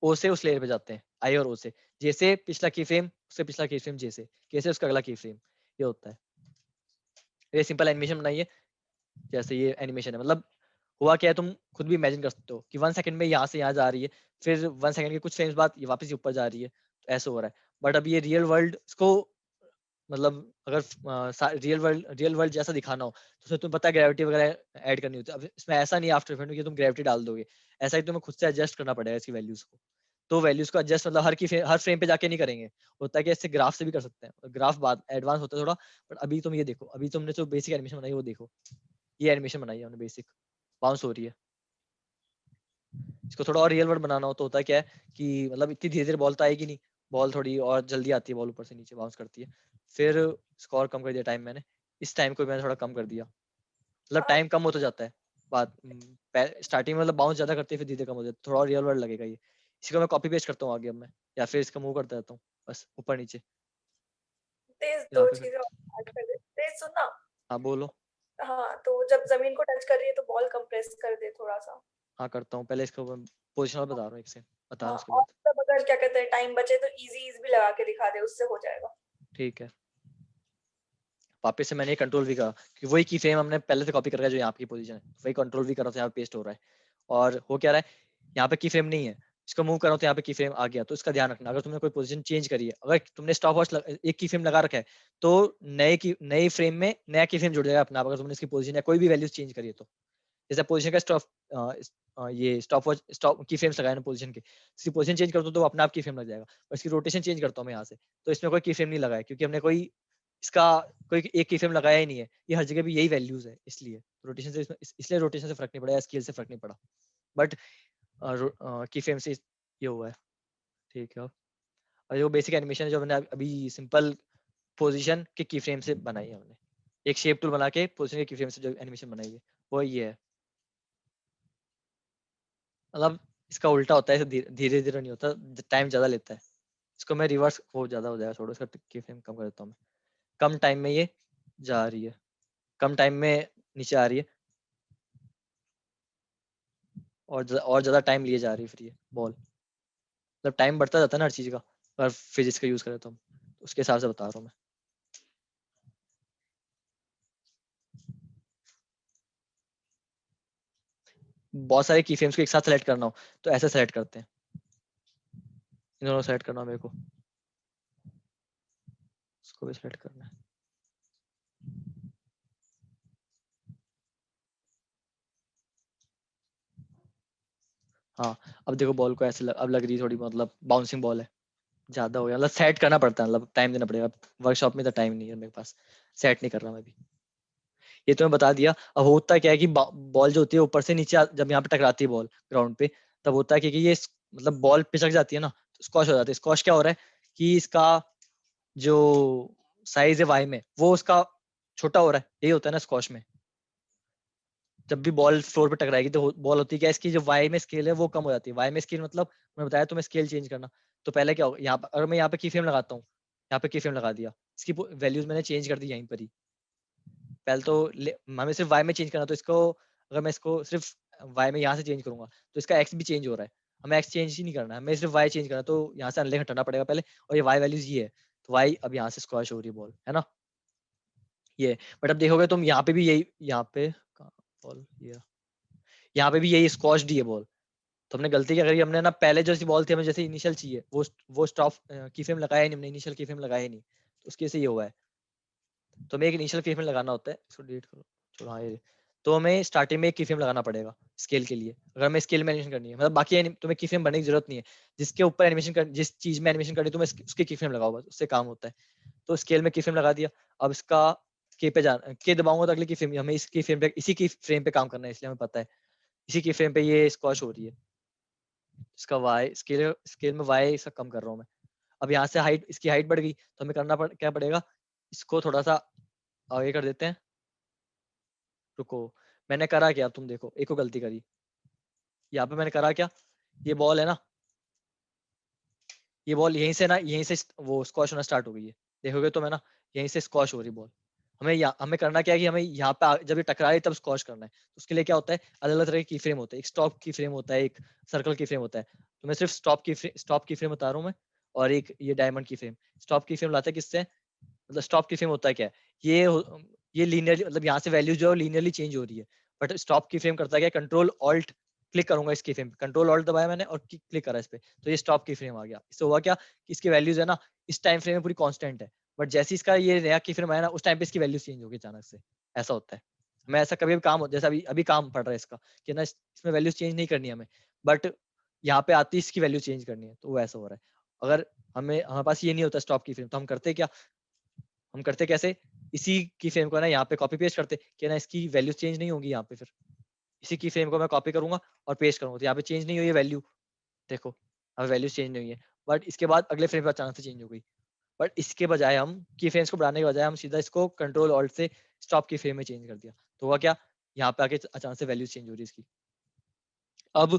ओ से उस लेयर पे जाते हैं, आई और ओ से, जैसे पिछला की फ्रेम उससे पिछला की फ्रेम जैसे, कैसे उसका अगला की फ्रेम, ये होता है। ये सिंपल एनिमेशन बनाइए, जैसे ये एनिमेशन है, मतलब हुआ क्या है तुम खुद भी इमेजिन कर सकते हो कि 1 सेकंड में यहाँ से यहाँ जा रही है, फिर 1 सेकंड के कुछ फ्रेम्स बाद ये वापस ऊपर जा रही है, तो ऐसे हो रहा है। बट अब ये रियल वर्ल्ड इसको मतलब अगर रियल वर्ल्ड जैसा दिखाना हो तो उसमें तुम्हें पता है ग्रेविटी वगैरह ऐड करनी होती है। अब इसमें ऐसा नहीं है आफ्टर इफेक्ट में कि तुम ग्रेविटी डाल दोगे, ऐसा ही तुम्हें खुद से एडजस्ट करना पड़ेगा इसकी वैल्यूज को। तो वैल्यूज को एडजस्ट मतलब हर फ्रेम पे जाके नहीं करेंगे, होता है कि इससे ग्राफ से भी कर सकते हैं, ग्राफ बाद एडवांस होता है थोड़ा। बट अभी तुम ये देखो, अभी तुमने जो बेसिक एनिमेशन बनाई वो देखो, ये एनिमेशन बनाई है हमने बेसिक, बाउंस हो रही है। इसको थोड़ा और रियल वर्ल्ड बनाना हो तो होता है क्या है कि मतलब इतनी धीरे धीरे बॉल तो आएगी नहीं, बॉल थोड़ी और जल्दी आती है, बॉल ऊपर से नीचे बाउंस करती है। फिर स्कोर कम कर दिया टाइम मैंने, इस टाइम को मैंने थोड़ा कम कर दिया, मतलब हाँ, टाइम कम होता जाता है। बात स्टार्टिंग में मतलब बाउंस ज्यादा करती है, फिर धीरे कम हो जाता है, थोड़ा और रियल वर्ल्ड लगेगा ये। इसी को मैं कॉपी पेस्ट करता हूँ आगे अब मैं, या फिर इसका मूव करता रहता हूँ बस ऊपर नीचे तेज यहाँ 2 पे फिर। चीजें और ऐड कर दे। तेज सुन ना। हाँ बोलो। हाँ, तो जब ज़मीन को टच कर रही है तो बॉल कंप्रेस कर दे थोड़ा-सा। हाँ करता हूँ, पहले इसको पोजिशन बता रहा हूँ एक से, बता रहा हूँ हाँ, उसके और बाद। तब अगर क्या कहते हैं टाइम बचे तो ईज़ी ईज़ भी लगा के दिखा दे, उससे हो जाएगा। ठीक है, वापस से मैंने कंट्रोल भी करा कि वही की फ्रेम हमने पहले से कॉपी कर रखा है जो यहाँ की पोजीशन है, वही कंट्रोल भी कर रहा था, यहाँ पेस्ट हो रहा है। और हो क्या रहा है, यहाँ पे की फ्रेम नहीं है, इसको मूव कर रहा हूँ तो यहाँ पे की फ्रेम आ गया। तो इसका ध्यान रखना, अगर तुमने कोई पोजीशन चेंज करी है, अगर तुमने स्टॉप वॉच एक की फ्रेम लगा रखा है तो नए फ्रेम में नया की फ्रेम जुड़ जाएगा अपना आप, अगर तुमने इसकी पोजीशन या कोई भी वैल्यूज चेंज करी है तो। जैसे पोजीशन का ये स्टॉप वॉच स्टॉप की फ्रेम्स लगाए ना पोजीशन के, इसकी पोजीशन चेंज कर दो तो वो अपने आप की फ्रेम लग जाएगा। और इसकी रोटेशन चेंज करता हूँ मैं यहाँ से, तो इसमें कोई की फ्रेम नहीं लगाया क्योंकि हमने कोई इसका कोई एक की फ्रेम लगाया ही नहीं है, ये हर जगह भी यही वैल्यूज है, इसलिए रोटेशन से इसलिए रोटेशन से फर्क नहीं पड़ा, स्केल से फर्क नहीं पड़ा। बट की फ्रेम से ये हुआ है। ठीक है, और जो बेसिक एनिमेशन है जो मैंने अभी सिंपल पोजीशन के की फ्रेम से बनाई है हमने, एक शेप टूल बना के पोजीशन के की फ्रेम से जो एनिमेशन बनाई है वो ये है। मतलब इसका उल्टा होता है, धीरे धीरे नहीं होता, टाइम ज्यादा लेता है। इसको मैं रिवर्स हो ज्यादा हो जाएगा, छोड़ो इसका की फ्रेम कम कर देता हूँ मैं। कम टाइम में ये जा रही है, कम टाइम में नीचे आ रही है, और ज्यादा टाइम लिए जा रही है फिर ये बॉल। मतलब टाइम बढ़ता जाता है ना हर चीज का, अगर फिजिक्स का यूज करें तो हम, तो उसके हिसाब से बता रहा हूँ मैं। बहुत सारे की फ्रेम्स को एक साथ सेलेक्ट करना हो तो ऐसे सेलेक्ट करते हैं, इन दोनों सेलेक्ट करना मेरे को, इसको भी सेलेक्ट करना है। हाँ, अब देखो बॉल को ऐसे अब लग रही है थोड़ी, मतलब बाउंसिंग बॉल है, ज्यादा हो गया, मतलब सेट करना पड़ता है, मतलब टाइम देना पड़ेगा। वर्कशॉप में तो टाइम नहीं है मेरे पास, सेट नहीं कर रहा मैं भी। ये तो मैं बता दिया। अब होता क्या है कि बॉल जो होती है ऊपर से नीचे जब यहाँ पे टकराती है बॉल ग्राउंड पे, तब होता है कि ये मतलब बॉल पिचक जाती है ना, तो स्क्वॉश हो जाती है। स्क्वॉश क्या हो रहा है कि इसका जो साइज है वाई में वो उसका छोटा हो रहा है, यही होता है ना स्क्वॉश में। जब भी बॉल फ्लोर पे टकराएगी तो बॉल होती है क्या, इसकी जो वाई में स्केल है वो कम हो जाती है। वाई में स्केल मतलब मैं बताया तुम्हें स्केल चेंज करना। तो पहले क्या होगा, यहाँ पर अगर मैं यहाँ पे की फ्रेम लगाता हूँ, यहाँ पे की फ्रेम लगा दिया, इसकी वैल्यूज मैंने चेंज कर दी यहीं पर ही। पहले तो हमें सिर्फ वाई में चेंज करना, तो इसको अगर मैं इसको सिर्फ वाई में यहाँ से चेंज करूंगा तो इसका एक्स भी चेंज हो रहा है। हमें एक्स चेंज ही नहीं करना है, हमें सिर्फ वाई चेंज करना है, तो यहाँ से अनले हटाना पड़ेगा पहले। और ये वाई वैल्यूज ये है, तो वाई अब यहाँ से स्क्वाश हो रही है बॉल, है ना ये। बट अब देखोगे तुम यहाँ पे भी यही, यहाँ पे बॉल ये यहाँ पे भी यही स्क्वाश दी है बॉल। तो हमने गलती क्या करी, हमने ना पहले जैसी बॉल थी हमें जैसे इनिशियल चाहिए वो स्टॉप की फ्रेम लगाया ही नहीं हमने, इनिशियल की फ्रेम लगाया ही नहीं, तो उसकी वजह से ये हुआ है। तो हमें एक इनिशियल की फ्रेम लगाना होता है, इसको डिलीट करो, चलो हाँ ये। तो हमें स्टार्टिंग में एक की फ्रेम लगाना पड़ेगा स्केल के लिए, अगर हमें स्केल में एनिमेशन करनी है। मतलब बाकी तुम्हें की फ्रेम बनने की जरूरत नहीं है, जिसके ऊपर एनिमेशन कर, जिस चीज में एनिमेशन करनी है तुम्हें उसकी की फ्रेम लगाओ, बस उससे काम होता है। तो स्केल में की फ्रेम लगा दिया, अब इसका के दबाऊंगा तो अगली की फ्रेम, हमें इसी की फ्रेम पे काम करना है, इसलिए हमें पता है इसी की फ्रेम पे ये स्क्वाश हो रही है। इसका वाई स्केल स्केल में वाई इसका कम कर रहा हूँ मैं। अब यहाँ से हाइट, इसकी हाइट बढ़ गई तो हमें क्या पड़ेगा, इसको थोड़ा सा आगे कर देते हैं। रुको, मैंने करा क्या, अब तुम देखो, एक को गलती करी। यहाँ पे मैंने करा क्या, ये बॉल है ना, ये बॉल यहीं से ना, यहीं से वो स्क्वाश होना स्टार्ट हो गई है। देखोगे तो मैं ना, यहीं से स्क्वाश हो रही बॉल। हमें करना क्या है कि हमें यहाँ पे जब ये टकराए तब स्क्वॉश करना है। तो उसके लिए क्या होता है, अलग अलग तरह के की फ्रेम होते हैं। एक स्टॉप की फ्रेम होता है, एक सर्कल की फ्रेम होता है। तो मैं सिर्फ स्टॉप की फ्रेम बता रहा हूँ मैं, और एक ये डायमंड की फ्रेम। स्टॉप की फ्रेम लाता है किससे, मतलब स्टॉप की फ्रेम होता है क्या है, ये लीनियरली, मतलब यहाँ से वैल्यू जो है लीनियरली चेंज हो रही है। बट स्टॉप की फ्रेम करता है क्या, कंट्रोल ऑल्ट क्लिक करूंगा इसकी फ्रेम, कंट्रोल ऑल्ट दबाया मैंने और क्लिक करा इस पे, तो ये स्टॉप की फ्रेम आ गया। इससे हुआ क्या कि इसकी वैल्यूज है ना इस टाइम फ्रेम में पूरी कांस्टेंट है, बट जैसे इसका ये नया की फ्रेम आया ना, उस टाइम पे इसकी वैल्यू चेंज होगी अचानक से। ऐसा होता है। मैं ऐसा कभी भी काम, जैसा अभी अभी काम पड़ रहा है इसका कि ना इसमें वैल्यूज चेंज नहीं करनी है हमें, बट यहाँ पे आती है इसकी वैल्यू चेंज करनी है, तो वो ऐसा हो रहा है। अगर हमारे पास ये नहीं होता स्टॉप की फ्रेम, तो हम करते क्या, हम करते कैसे, इसी की फ्रेम को ना यहाँ पे कॉपी पेस्ट करते कि ना इसकी वैल्यू चेंज नहीं होगी यहाँ पे, फिर इसी की फ्रेम को मैं कॉपी करूंगा और पेस्ट करूंगा, तो यहाँ पे चेंज नहीं हुई है वैल्यू, देखो अब वैल्यू चेंज नहीं हुई है। बट इसके बाद अगले फ्रेम पे अचानक से चेंज हो गई। बट इसके बजाय हम की फ्रेम्स को बढ़ाने के बजाय हम सीधा इसको कंट्रोल ऑल्ट से स्टॉप की फ्रेम में चेंज कर दिया, तो हुआ क्या, यहाँ पे आके अचानक से वैल्यू चेंज हो रही है इसकी। अब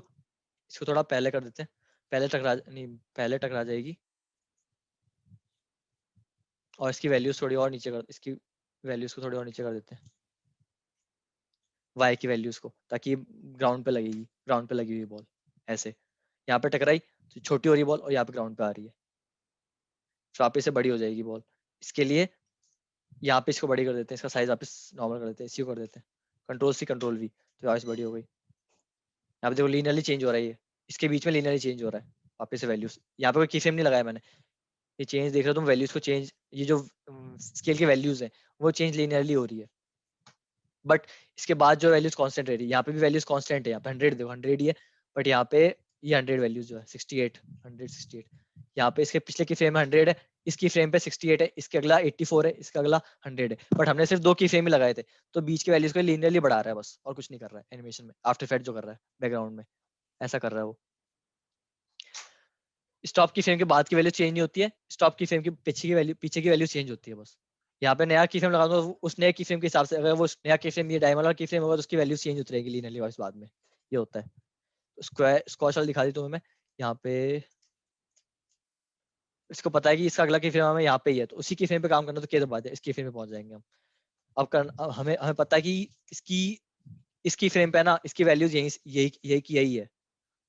इसको थोड़ा पहले कर देते हैं, पहले टकरा जाएगी, और इसकी वैल्यूज थोड़ी और नीचे कर, इसकी वैल्यूज को थोड़ी और नीचे कर देते हैं, वाई की वैल्यूज को, ताकि ग्राउंड पे लगेगी, ग्राउंड पे लगी हुई बॉल ऐसे, यहाँ पे टकराई तो छोटी हो रही है बॉल और यहाँ पे ग्राउंड पे आ रही है, तो वापस से बड़ी हो जाएगी बॉल। इसके लिए यहाँ पे इसको बड़ी कर देते हैं, इसका साइज वापस नॉर्मल कर देते हैं, इसी को कर देते हैं कंट्रोल सी कंट्रोल वी, तो वापस बड़ी हो गई। यहाँ पे देखो लीनियरली चेंज हो रहा है, ये इसके बीच में लीनियरली चेंज हो रहा है वापस से वैल्यूज, यहाँ पे कोई की फ्रेम नहीं लगाया मैंने, ये चेंज देख रहे हो तुम वैल्यूज को चेंज, ये जो स्केल की वैल्यूज है वो चेंज लीनियरली हो रही है। बट इसके बाद जो वैल्यूज कांस्टेंट रह रही है, यहाँ पे भी वैल्यूज कांस्टेंट है, यहाँ पे 100 देखो 100 ही है, बट यहाँ पे ये 100 वैल्यूज जो है 68 168, यहाँ पे इसके पिछले की फ्रेम में 100 है, इसकी फ्रेम पे 68 है, इसके अगला 84 है, इसका अगला 100 है, बट हमने सिर्फ 2 की फ्रेम ही लगाए थे, तो बीच के वैल्यूज को लीनियरली बढ़ा रहा है बस, और कुछ नहीं कर रहा है एनिमेशन में, आफ्टर इफेक्ट जो कर रहा है बैकग्राउंड में, ऐसा कर रहा है वो। स्टॉप की फ्रेम के बाद की वैल्यू चेंज नहीं होती है, स्टॉप की फ्रेम के पीछे की वैल्यू चेंज होती है बस। यहाँ पे नया की फ्रेम लगा दो, उस नए की फ्रेम के हिसाब से, अगर वो नया की फ्रेम ये डायमंड वाला की फ्रेम होगा तो उसकी वैल्यू चेंज होती रहेगी लीनियरली वाइज बाद में, ये होता है। स्क्वायर स्क्वाश वाला दिखा दी तुम्हें मैं, यहाँ पे इसको पता है कि इसका अगला की फ्रेम हमें यहाँ पे ही है, तो उसी की फ्रेम पे काम करना, तो क्या बात है, इसकी फ्रेम पे पहुंच जाएंगे हम। अब हमें हमें पता है कि इसकी इसकी फ्रेम पे ना इसकी वैल्यूज यही यही यही है,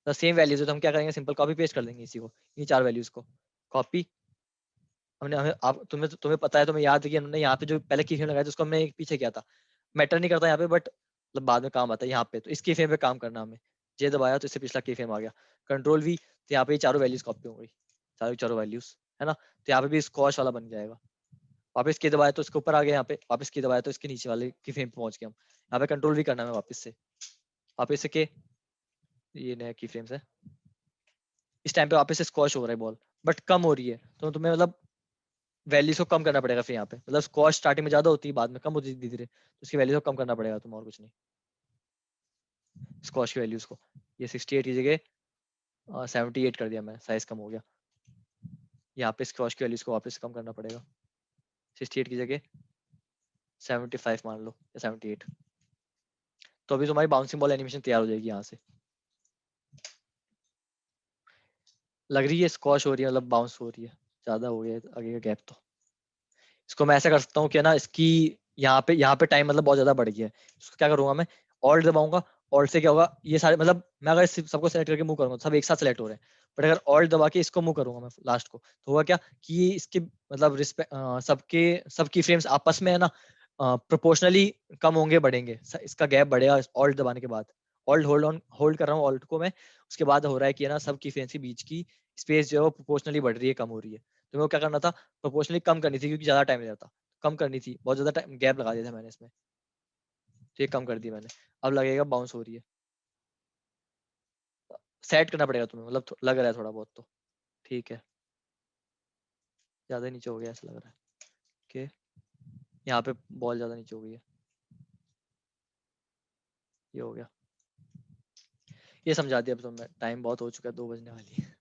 तो सेम वैल्यूज है, तो हम क्या करेंगे, सिंपल कॉपी पेस्ट कर देंगे इसी को, ये 4 वैल्यूज को कॉपी। हमने हमें आप तुम्हें पता है, तुम्हें याद है कि हमने यहाँ पे जो पहले की फ्रेम लगाया था उसको हमने एक पीछे किया था, मैटर नहीं करता यहाँ पे, बट मतलब बाद में काम आता है यहाँ पे, तो इसकी फ्रेम पे काम करना हमें, जे दबाया तो इससे पिछला की फ्रेम आ गया, कंट्रोल वी, तो यहाँ पे ये चारों वैल्यूज कॉपी हो गई, चारों वैल्यूज है ना, तो यहाँ पे भी स्क्वाश वाला बन जाएगा। वापस की दबाया तो इसके ऊपर आ गया, यहाँ पे वापस की दबाया तो इसके नीचे वाले की फ्रेम पे पहुंच गए हम, यहाँ पे कंट्रोल वी करना है वापस से के, ये नया की फ्रेम्स है, इस टाइम पे वापस से स्क्वाश हो रहा है बॉल, बट कम हो रही है, तो तुम्हें मतलब वैल्यूज को कम करना पड़ेगा फिर यहाँ पे, मतलब स्क्वाश स्टार्टिंग में ज्यादा होती है बाद में कम होती है धीरे धीरे, तो उसकी वैल्यूज को कम करना पड़ेगा तुम, और कुछ नहीं। स्क्वाश की वैल्यूज को ये 68 की जगह 78 कर दिया मैं, साइज कम हो गया, यहाँ पे स्क्वाश की वैल्यूज को वापस कम करना पड़ेगा, 68 की जगह 75 मान लो या 78, तो अभी तुम्हारी बाउंसिंग बॉल एनिमेशन तैयार हो जाएगी यहाँ से। लग रही है स्क्वाश हो रही है, मतलब बाउंस हो रही है, ज्यादा हो गया आगे का गैप, तो इसको मैं ऐसा कर सकता हूँ कि ना इसकी यहाँ पे टाइम मतलब बहुत ज्यादा बढ़ गया है, इसको क्या करूंगा मैं, ऑल्ट दबाऊंगा, ऑल्ट से क्या होगा, ये सारे मतलब मैं अगर सबको सेलेक्ट करके मूव करूंगा तो सब एक साथ सेलेक्ट हो रहे हैं, बट अगर ऑल्ट दबा के इसको मूव करूंगा मैं लास्ट को, तो होगा क्या कि ये इसके मतलब सबकी फ्रेम्स आपस में है ना प्रोपोर्शनली कम होंगे बढ़ेंगे, इसका गैप बढ़ेगा ऑल्ट दबाने के बाद, ऑल्ट होल्ड कर रहा हूँ ऑल्ट को मैं, उसके बाद हो रहा है कि ना सबकी फ्रेम्स के बीच की स्पेस जो है वो प्रोपोर्शनली बढ़ रही है, कम हो रही है, तो मेरे को क्या करना था, प्रोपोर्शनली कम करनी थी क्योंकि ज्यादा टाइम लगता, कम करनी थी, बहुत ज्यादा टाइम गैप लगा दिया था मैंने इसमें, तो ये कम कर दी मैंने, अब लगेगा बाउंस हो रही है, सेट करना पड़ेगा तुम्हें, मतलब लग रहा है थोड़ा बहुत, तो ठीक है, ज्यादा नीचे हो गया ऐसा लग रहा है कि यहाँ पे बॉल ज्यादा नीचे हो गई है, ये हो गया, ये समझा दिया अब तुम्हें, टाइम बहुत हो चुका है, 2 बजने वाली है।